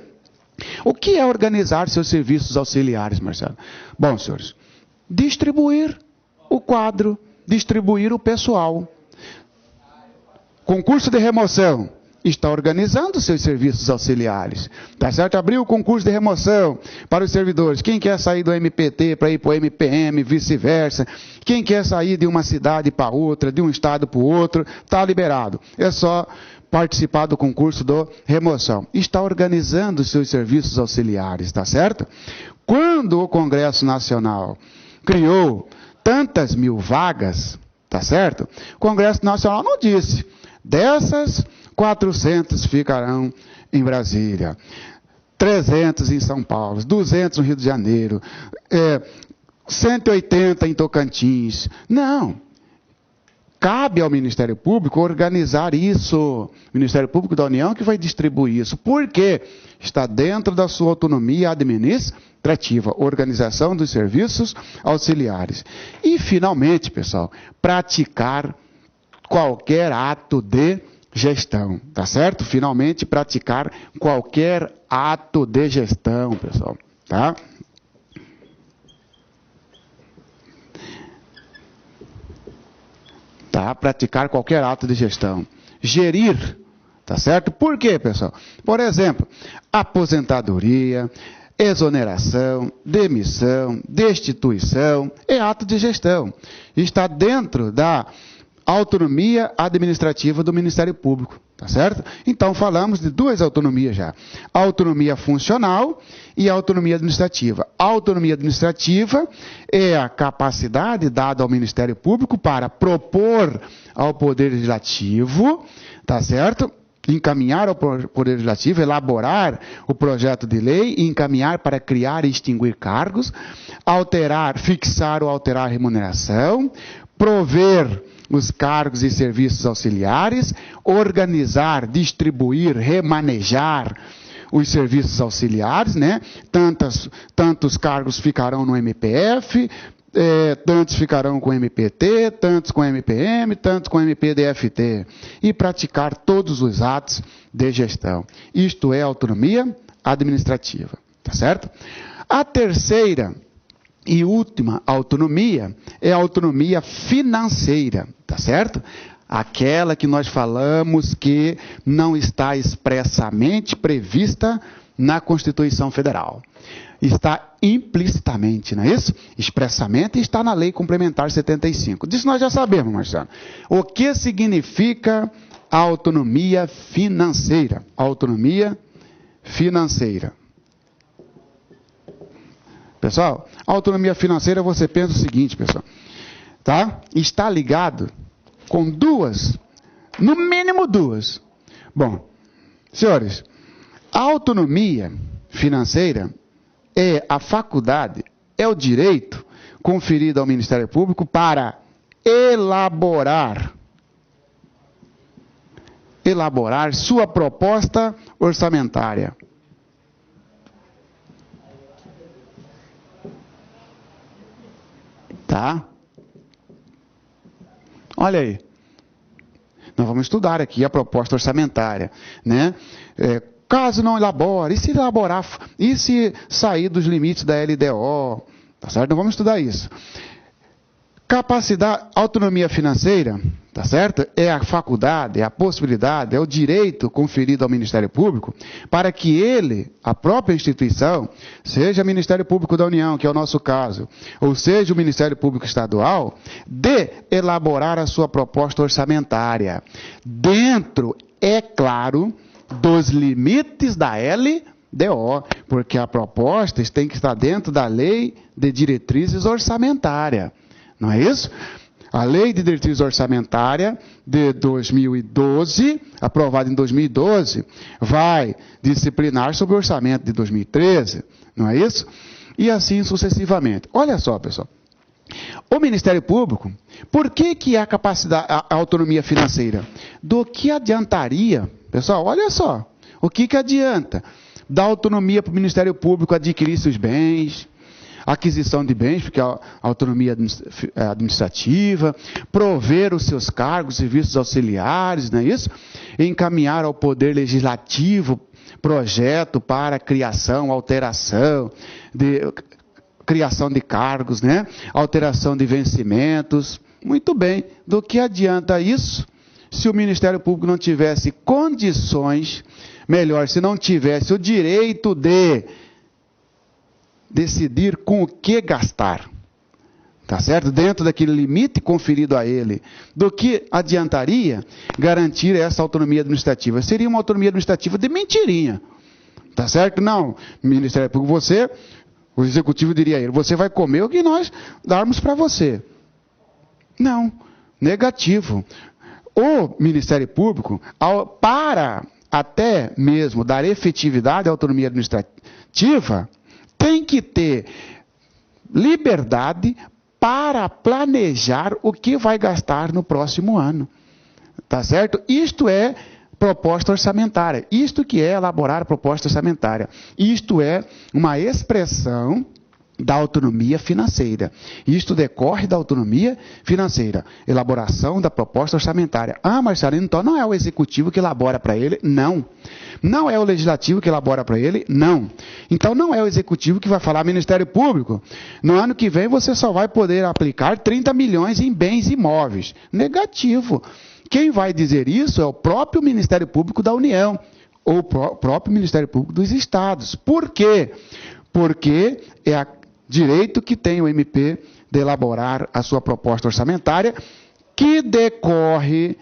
O que é organizar seus serviços auxiliares, Marciano? Bom, senhores, distribuir o quadro, distribuir o pessoal. Concurso de remoção, está organizando seus serviços auxiliares. Tá certo? Abriu o concurso de remoção para os servidores. Quem quer sair do MPT para ir para o MPM, vice-versa. Quem quer sair de uma cidade para outra, de um estado para o outro, está liberado. É só participar do concurso de remoção. Está organizando seus serviços auxiliares, tá certo? Quando o Congresso Nacional criou tantas mil vagas, tá certo? O Congresso Nacional não disse, dessas 400 ficarão em Brasília, 300 em São Paulo, 200 no Rio de Janeiro, 180 em Tocantins. Não. Cabe ao Ministério Público organizar isso. O Ministério Público da União que vai distribuir isso. Por quê? Está dentro da sua autonomia administrativa, organização dos serviços auxiliares. E, finalmente, pessoal, praticar qualquer ato de gestão, tá certo? Finalmente, praticar qualquer ato de gestão, pessoal, tá? tá? Praticar qualquer ato de gestão. Gerir, tá certo? Por quê, pessoal? Por exemplo, aposentadoria, exoneração, demissão, destituição, é ato de gestão. Está dentro da autonomia administrativa do Ministério Público, tá certo? Então, falamos de duas autonomias já. A autonomia funcional e a autonomia administrativa. A autonomia administrativa é a capacidade dada ao Ministério Público para propor ao Poder Legislativo, tá certo? Encaminhar ao Poder Legislativo, elaborar o projeto de lei e encaminhar para criar e extinguir cargos, alterar, fixar ou alterar a remuneração, prover os cargos e serviços auxiliares, organizar, distribuir, remanejar os serviços auxiliares, né? Tantos cargos ficarão no MPF, tantos ficarão com MPT, tantos com MPM, tantos com MPDFT, e praticar todos os atos de gestão. Isto é autonomia administrativa, tá certo? A terceira e última autonomia é a autonomia financeira, tá certo? Aquela que nós falamos que não está expressamente prevista na Constituição Federal. Está implicitamente, não é isso? Expressamente está na Lei Complementar 75. Disso nós já sabemos, Marcelo. O que significa a autonomia financeira? Autonomia financeira. Pessoal, a autonomia financeira, você pensa o seguinte, pessoal, tá? Está ligado com duas, no mínimo duas. Bom, senhores, a autonomia financeira é a faculdade, é o direito conferido ao Ministério Público para elaborar sua proposta orçamentária. Tá? Olha aí. Nós vamos estudar aqui a proposta orçamentária, né? Caso não elabore, e se sair dos limites da LDO, tá certo? Nós vamos estudar isso. Capacidade, autonomia financeira, tá certo? É a faculdade, é a possibilidade, é o direito conferido ao Ministério Público para que ele, a própria instituição, seja o Ministério Público da União, que é o nosso caso, ou seja o Ministério Público Estadual, de elaborar a sua proposta orçamentária, dentro, é claro, dos limites da LDO, porque a proposta tem que estar dentro da Lei de Diretrizes Orçamentárias. Não é isso? A Lei de Diretrizes Orçamentárias de 2012, aprovada em 2012, vai disciplinar sobre o orçamento de 2013, não é isso? E assim sucessivamente. Olha só, pessoal. O Ministério Público, por que é a capacidade, a autonomia financeira? Do que adiantaria, pessoal, olha só, o que adianta? Dar autonomia para o Ministério Público adquirir seus bens, aquisição de bens, porque a autonomia administrativa, prover os seus cargos, serviços auxiliares, não é isso? Encaminhar ao Poder Legislativo projeto para criação, alteração, criação de cargos, né? Alteração de vencimentos. Muito bem, do que adianta isso se o Ministério Público não tivesse condições, melhor, se não tivesse o direito de decidir com o que gastar, tá certo? Dentro daquele limite conferido a ele, do que adiantaria garantir essa autonomia administrativa? Seria uma autonomia administrativa de mentirinha, tá certo? Não, Ministério Público, o Executivo diria a ele, você vai comer o que nós darmos para você. Não, negativo. O Ministério Público, para até mesmo dar efetividade à autonomia administrativa, tem que ter liberdade para planejar o que vai gastar no próximo ano. Tá certo? Isto é proposta orçamentária. Isto que é elaborar a proposta orçamentária. Isto é uma expressão da autonomia financeira. Isto decorre da autonomia financeira. Elaboração da proposta orçamentária. Ah, Marcelo, então não é o executivo que elabora para ele? Não. Não é o legislativo que elabora para ele? Não. Então não é o executivo que vai falar, Ministério Público, no ano que vem você só vai poder aplicar 30 milhões em bens imóveis. Negativo. Quem vai dizer isso é o próprio Ministério Público da União, ou o próprio Ministério Público dos Estados. Por quê? Porque é a direito que tem o MP de elaborar a sua proposta orçamentária, que decorre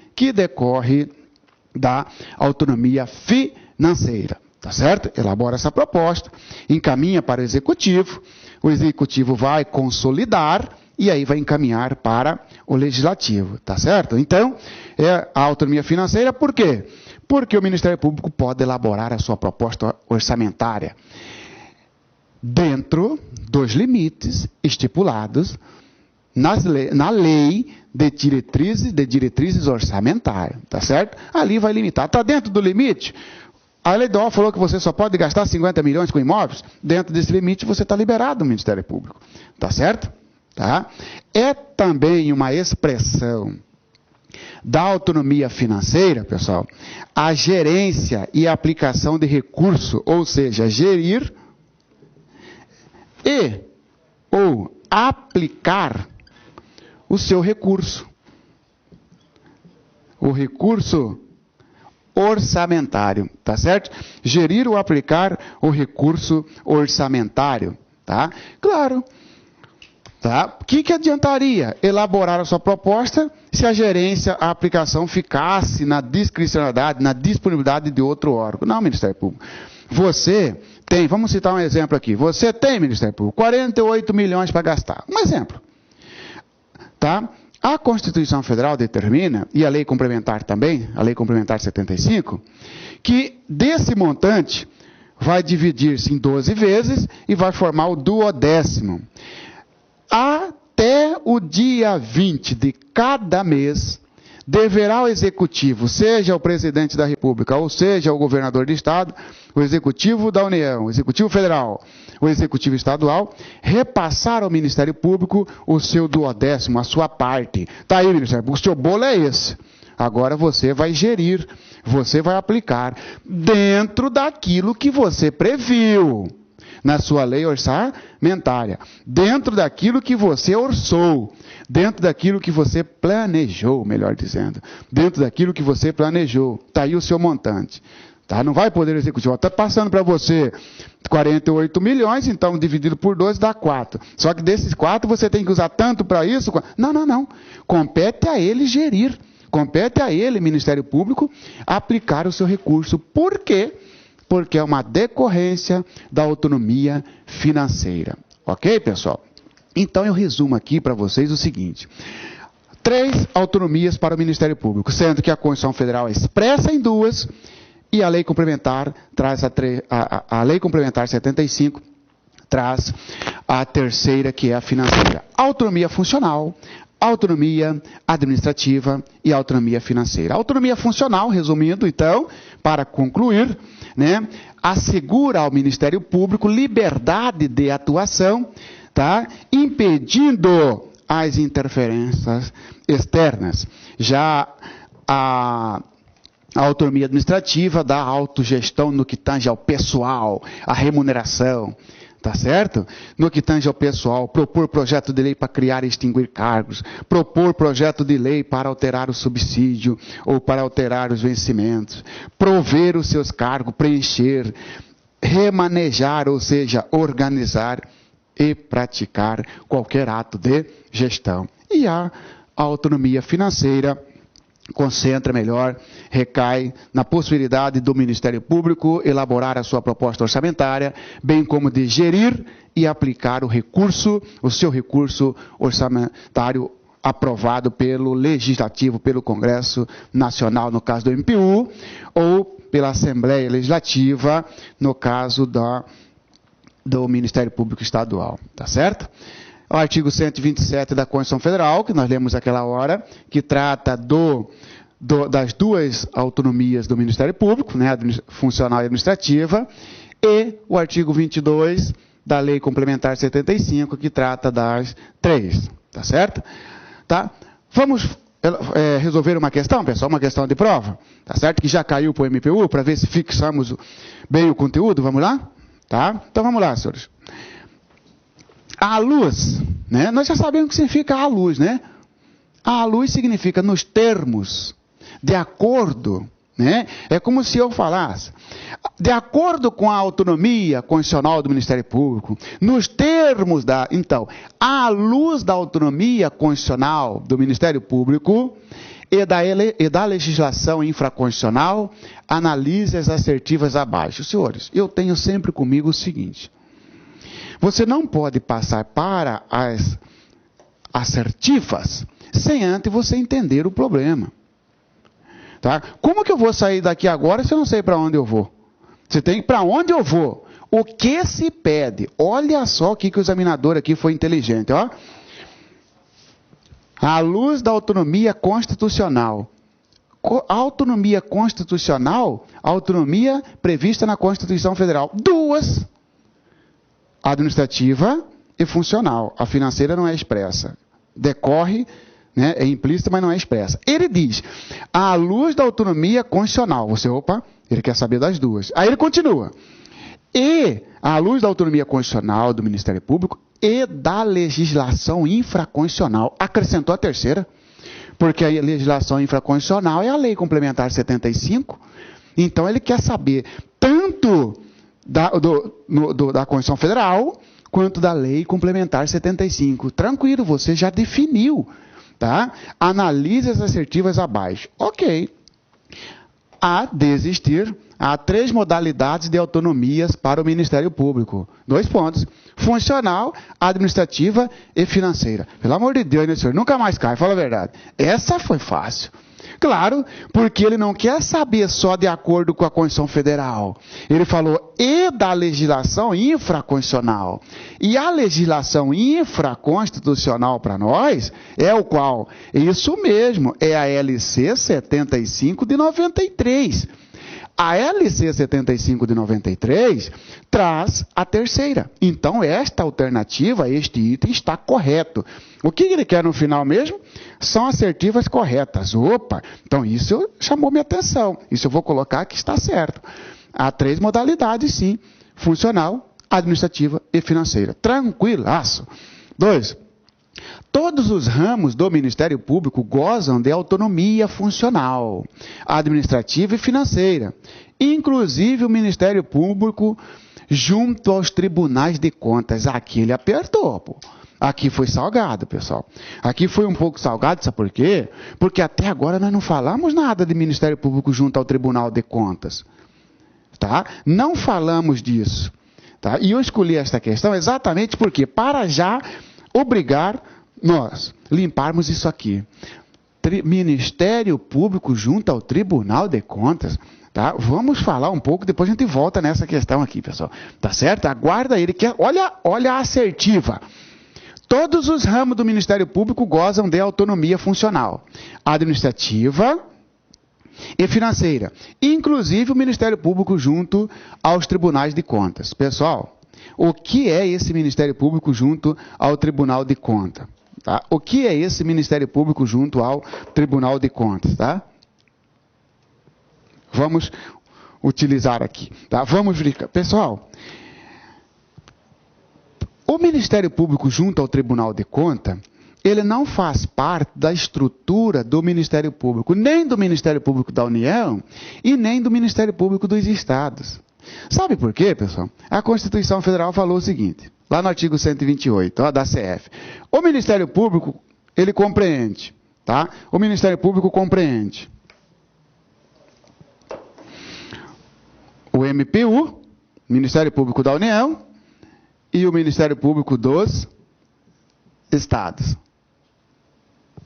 da autonomia financeira, tá certo? Elabora essa proposta, encaminha para o executivo vai consolidar e aí vai encaminhar para o legislativo, tá certo? Então, é a autonomia financeira, por quê? Porque o Ministério Público pode elaborar a sua proposta orçamentária dentro dos limites estipulados na lei de diretrizes orçamentárias, tá certo? Ali vai limitar. Está dentro do limite? A lei do falou que você só pode gastar 50 milhões com imóveis. Dentro desse limite você está liberado do Ministério Público, tá certo? Tá? É também uma expressão da autonomia financeira, pessoal, a gerência e a aplicação de recurso, ou seja, gerir ou aplicar o seu recurso. O recurso orçamentário, tá certo? Gerir ou aplicar o recurso orçamentário, tá? Claro. Tá? O que adiantaria elaborar a sua proposta se a gerência, a aplicação ficasse na discricionalidade, na disponibilidade de outro órgão? Não, Ministério Público. Você tem, vamos citar um exemplo aqui, você tem, Ministério Público, 48 milhões para gastar. Um exemplo. Tá? A Constituição Federal determina, e a Lei Complementar também, a Lei Complementar 75, que desse montante vai dividir-se em 12 vezes e vai formar o 12º. Até o dia 20 de cada mês, deverá o executivo, seja o presidente da República, ou seja o governador de estado, o executivo da União, o executivo federal, o executivo estadual, repassar ao Ministério Público o seu 12º, a sua parte. Está aí, Ministério Público, o seu bolo é esse. Agora você vai gerir, você vai aplicar dentro daquilo que você previu na sua lei orçamentária, dentro daquilo que você orçou, dentro daquilo que você planejou, melhor dizendo, dentro daquilo que você planejou. Está aí o seu montante. Tá? Não vai poder executivo. Está passando para você 48 milhões, então dividido por 12 dá 4. Só que desses 4 você tem que usar tanto para isso? Não. Compete a ele gerir. Compete a ele, Ministério Público, aplicar o seu recurso. Por quê? Porque é uma decorrência da autonomia financeira. Ok, pessoal? Então eu resumo aqui para vocês o seguinte: 3 autonomias para o Ministério Público, sendo que a Constituição Federal é expressa em 2 e a Lei Complementar traz a Lei Complementar 75 traz a terceira, que é a financeira. Autonomia funcional, autonomia administrativa e autonomia financeira. Autonomia funcional, resumindo, então, para concluir, né, assegura ao Ministério Público liberdade de atuação, tá, impedindo as interferências externas. Já a autonomia administrativa dá autogestão no que tange ao pessoal, à remuneração, tá certo? No que tange ao pessoal, propor projeto de lei para criar e extinguir cargos, propor projeto de lei para alterar o subsídio ou para alterar os vencimentos, prover os seus cargos, preencher, remanejar, ou seja, organizar e praticar qualquer ato de gestão. E a autonomia financeira concentra melhor, recai na possibilidade do Ministério Público elaborar a sua proposta orçamentária, bem como de gerir e aplicar o seu recurso orçamentário aprovado pelo Legislativo, pelo Congresso Nacional, no caso do MPU, ou pela Assembleia Legislativa, no caso do Ministério Público Estadual. Tá certo? O artigo 127 da Constituição Federal, que nós lemos aquela hora, que trata das 2 autonomias do Ministério Público, né, funcional e administrativa, e o artigo 22 da Lei Complementar 75, que trata das 3. Tá certo? Tá? Vamos resolver uma questão, pessoal, uma questão de prova. Tá certo? Que já caiu para o MPU, para ver se fixamos bem o conteúdo. Vamos lá? Tá? Então vamos lá, senhores. A luz, né? Nós já sabemos o que significa a luz, né? A luz significa nos termos, de acordo, né? É como se eu falasse, de acordo com a autonomia constitucional do Ministério Público, nos termos da... Então, à luz da autonomia constitucional do Ministério Público e da legislação infraconstitucional, analise as assertivas abaixo. Senhores, eu tenho sempre comigo o seguinte: você não pode passar para as assertivas sem antes você entender o problema. Tá? Como que eu vou sair daqui agora se eu não sei para onde eu vou? Você tem que para onde eu vou? O que se pede? Olha só o que o examinador aqui foi inteligente. Ó. À luz da autonomia constitucional. Autonomia constitucional, autonomia prevista na Constituição Federal. 2. Administrativa e funcional. A financeira não é expressa. Decorre, né, é implícita, mas não é expressa. Ele diz, à luz da autonomia constitucional. Você, opa, ele quer saber das duas. Aí ele continua. E, à luz da autonomia constitucional do Ministério Público e da legislação infraconstitucional. Acrescentou a terceira, porque a legislação infraconstitucional é a Lei Complementar 75. Então ele quer saber tanto da Constituição Federal quanto da Lei Complementar 75. Tranquilo, você já definiu. Tá? Analise as assertivas abaixo. Ok. A desistir, há 3 modalidades de autonomias para o Ministério Público. 2 pontos. Funcional, administrativa e financeira. Pelo amor de Deus, né, senhor? Nunca mais cai, fala a verdade. Essa foi fácil. Claro, porque ele não quer saber só de acordo com a Constituição Federal. Ele falou e da legislação infraconstitucional. E a legislação infraconstitucional para nós é o qual? Isso mesmo, é a LC 75 de 93. A LC 75 de 93 traz a terceira. Então, esta alternativa, este item, está correto. O que ele quer no final mesmo? São assertivas corretas. Opa, então isso chamou minha atenção. Isso eu vou colocar que está certo. Há 3 modalidades, sim. Funcional, administrativa e financeira. Tranquilaço. 2. Todos os ramos do Ministério Público gozam de autonomia funcional, administrativa e financeira, inclusive o Ministério Público junto aos tribunais de contas. Aqui ele apertou, pô. Aqui foi salgado, pessoal. Aqui foi um pouco salgado, sabe por quê? Porque até agora nós não falamos nada de Ministério Público junto ao Tribunal de Contas. Tá? Não falamos disso. Tá? E eu escolhi esta questão exatamente porque, para já obrigar nós limparmos isso aqui. Ministério Público junto ao Tribunal de Contas. Tá? Vamos falar um pouco, depois a gente volta nessa questão aqui, pessoal. Tá certo? Aguarda ele. Olha a assertiva. Todos os ramos do Ministério Público gozam de autonomia funcional, administrativa e financeira. Inclusive o Ministério Público junto aos tribunais de contas. Pessoal, o que é esse Ministério Público junto ao Tribunal de Contas? Tá? O que é esse Ministério Público junto ao Tribunal de Contas? Tá? Vamos utilizar aqui. Tá? Vamos verificar. Pessoal, o Ministério Público junto ao Tribunal de Contas, ele não faz parte da estrutura do Ministério Público, nem do Ministério Público da União e nem do Ministério Público dos Estados. Sabe por quê, pessoal? A Constituição Federal falou o seguinte, lá no artigo 128, ó, da CF. O Ministério Público, ele compreende, tá? O Ministério Público compreende o MPU, Ministério Público da União, e o Ministério Público dos Estados.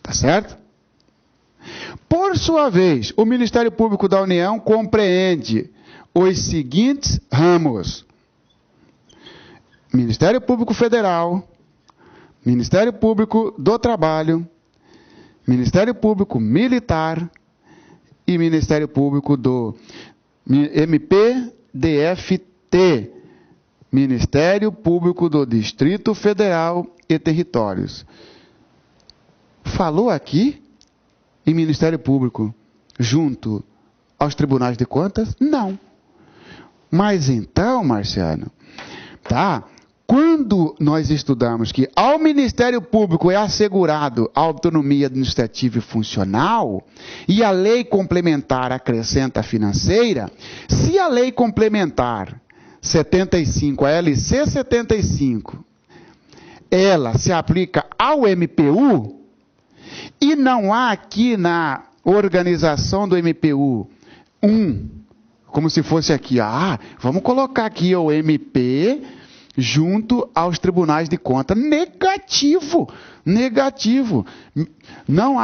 Tá certo? Por sua vez, o Ministério Público da União compreende os seguintes ramos: Ministério Público Federal, Ministério Público do Trabalho, Ministério Público Militar e Ministério Público do MPDFT, Ministério Público do Distrito Federal e Territórios. Falou aqui em Ministério Público junto aos tribunais de contas? Não. Mas então, Marciano, tá? Quando nós estudamos que ao Ministério Público é assegurado a autonomia administrativa e funcional, e a lei complementar acrescenta a financeira, se a lei complementar 75, a LC 75, ela se aplica ao MPU, e não há aqui na organização do MPU como se fosse aqui, vamos colocar aqui o MP junto aos tribunais de contas. Negativo. Não,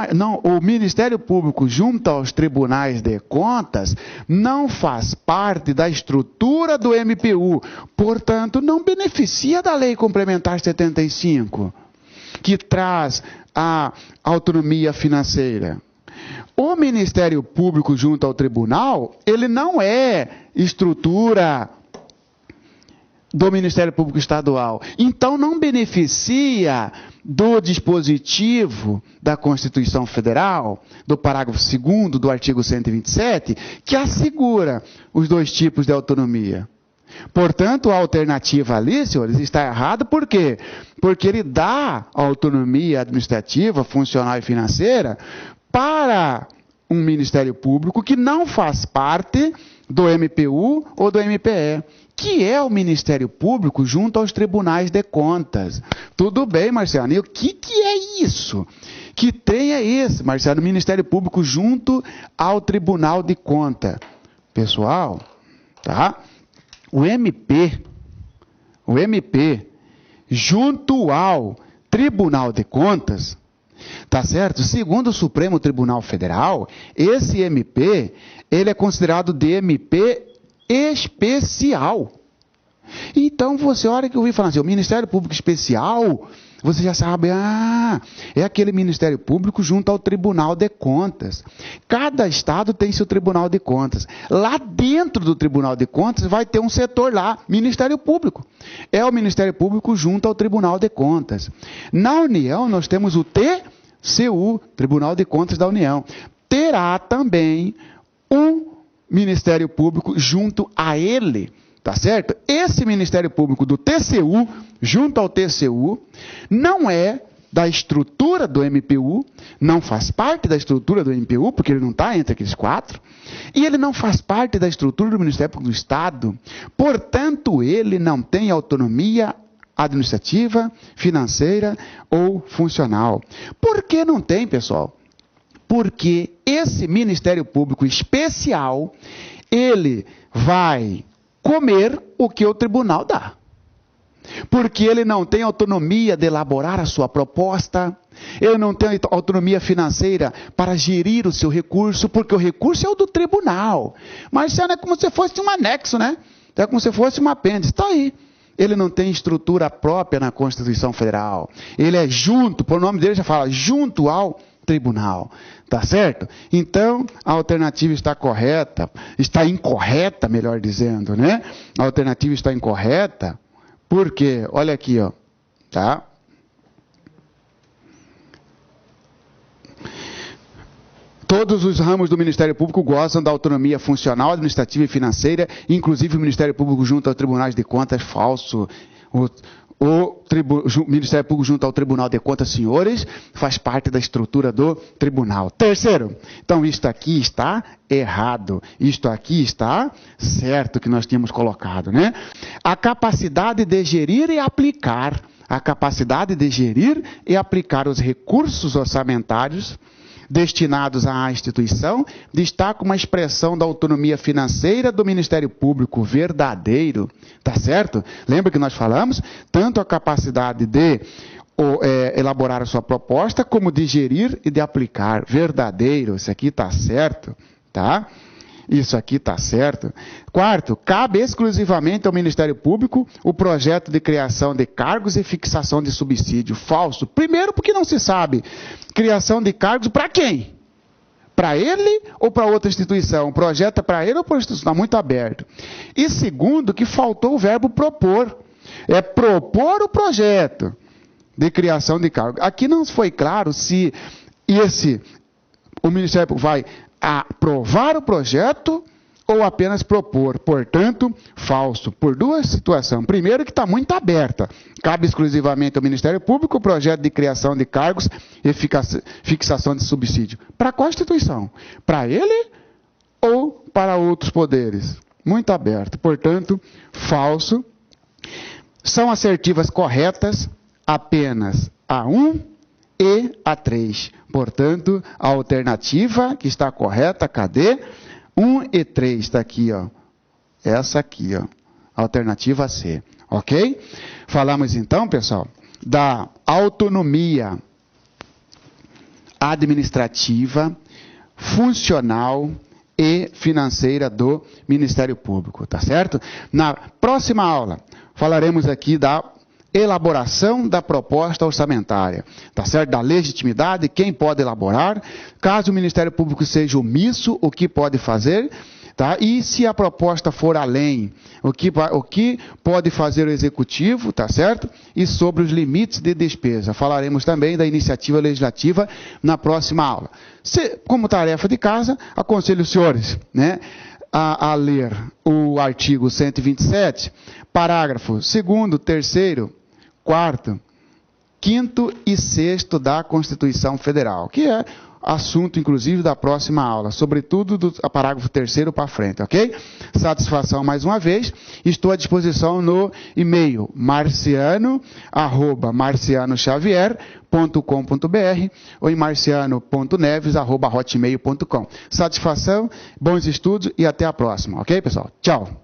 o Ministério Público junto aos tribunais de contas não faz parte da estrutura do MPU. Portanto, não beneficia da Lei Complementar 75, que traz a autonomia financeira. O Ministério Público junto ao tribunal, ele não é estrutura do Ministério Público Estadual. Então, não beneficia do dispositivo da Constituição Federal, do parágrafo 2º do artigo 127, que assegura os dois tipos de autonomia. Portanto, a alternativa ali, senhores, está errada. Por quê? Porque ele dá autonomia administrativa, funcional e financeira para um Ministério Público que não faz parte do MPU ou do MPE, que é o Ministério Público junto aos tribunais de contas. Tudo bem, Marciano, e o que é isso? Que trem é esse, Marciano? Ministério Público junto ao Tribunal de Contas. Pessoal, tá? O MP, junto ao Tribunal de Contas, tá certo? Segundo o Supremo Tribunal Federal, esse MP, ele é considerado de MP especial. Então, você, a hora que eu ouvi falar assim, o Ministério Público Especial, você já sabe, é aquele Ministério Público junto ao Tribunal de Contas. Cada estado tem seu Tribunal de Contas. Lá dentro do Tribunal de Contas vai ter um setor lá, Ministério Público. É o Ministério Público junto ao Tribunal de Contas. Na União, nós temos o TCU, Tribunal de Contas da União. Terá também um Ministério Público junto a ele. Tá certo? Esse Ministério Público do TCU, junto ao TCU, não é da estrutura do MPU, não faz parte da estrutura do MPU, porque ele não está entre aqueles quatro, e ele não faz parte da estrutura do Ministério Público do Estado. Portanto, ele não tem autonomia administrativa, financeira ou funcional. Por que não tem, pessoal? Porque esse Ministério Público Especial, ele vai comer o que o tribunal dá. Porque ele não tem autonomia de elaborar a sua proposta, ele não tem autonomia financeira para gerir o seu recurso, porque o recurso é o do tribunal. Mas isso é como se fosse um anexo, né? É como se fosse um apêndice. Está aí. Ele não tem estrutura própria na Constituição Federal. Ele é junto, por nome dele já fala, junto ao tribunal. Tá certo? Então, a alternativa está correta, está incorreta, melhor dizendo, né? A alternativa está incorreta, porque, olha aqui, ó, tá? Todos os ramos do Ministério Público gozam da autonomia funcional, administrativa e financeira, inclusive o Ministério Público junto aos tribunais de contas, falso. O Ministério Público junto ao Tribunal de Contas, senhores, faz parte da estrutura do tribunal. Terceiro, então isto aqui está errado. Isto aqui está certo que nós tínhamos colocado, né? A capacidade de gerir e aplicar. A capacidade de gerir e aplicar os recursos orçamentários destinados à instituição, destaca uma expressão da autonomia financeira do Ministério Público verdadeiro, tá certo? Lembra que nós falamos? Tanto a capacidade de elaborar a sua proposta, como de gerir e de aplicar. Verdadeiro, isso aqui tá certo, tá? Isso aqui está certo. Quarto, cabe exclusivamente ao Ministério Público o projeto de criação de cargos e fixação de subsídio. Falso. Primeiro, porque não se sabe criação de cargos para quem? para ele ou para outra instituição? O projeto é para ele ou para outra instituição? Está muito aberto. E segundo, que faltou o verbo propor. É propor o projeto de criação de cargo. Aqui não foi claro se o Ministério Público vai aprovar o projeto ou apenas propor. Portanto, falso, por duas situações. Primeiro, que está muito aberta. Cabe exclusivamente ao Ministério Público o projeto de criação de cargos e fixação de subsídio. Para qual instituição? Para ele ou para outros poderes? Muito aberto. Portanto, falso. São assertivas corretas apenas a 1 e a 3. Portanto, a alternativa que está correta, cadê? 1 e 3, está aqui, ó. Essa aqui, ó. Alternativa C. Ok? Falamos então, pessoal, da autonomia administrativa, funcional e financeira do Ministério Público, tá certo? Na próxima aula, falaremos aqui da elaboração da proposta orçamentária, tá certo? Da legitimidade, quem pode elaborar, caso o Ministério Público seja omisso, o que pode fazer, tá? E se a proposta for além, o que pode fazer o Executivo, tá certo? E sobre os limites de despesa. Falaremos também da iniciativa legislativa na próxima aula. Como tarefa de casa, aconselho os senhores, né, a ler o artigo 127, parágrafo 2º, 3º, 4º, 5º e 6º da Constituição Federal, que é assunto, inclusive, da próxima aula, sobretudo do parágrafo 3º para frente, ok? Satisfação mais uma vez. Estou à disposição no e-mail marciano@marcianoxavier.com.br ou em marciano.neves@hotmail.com. Satisfação, bons estudos e até a próxima, ok, pessoal? Tchau!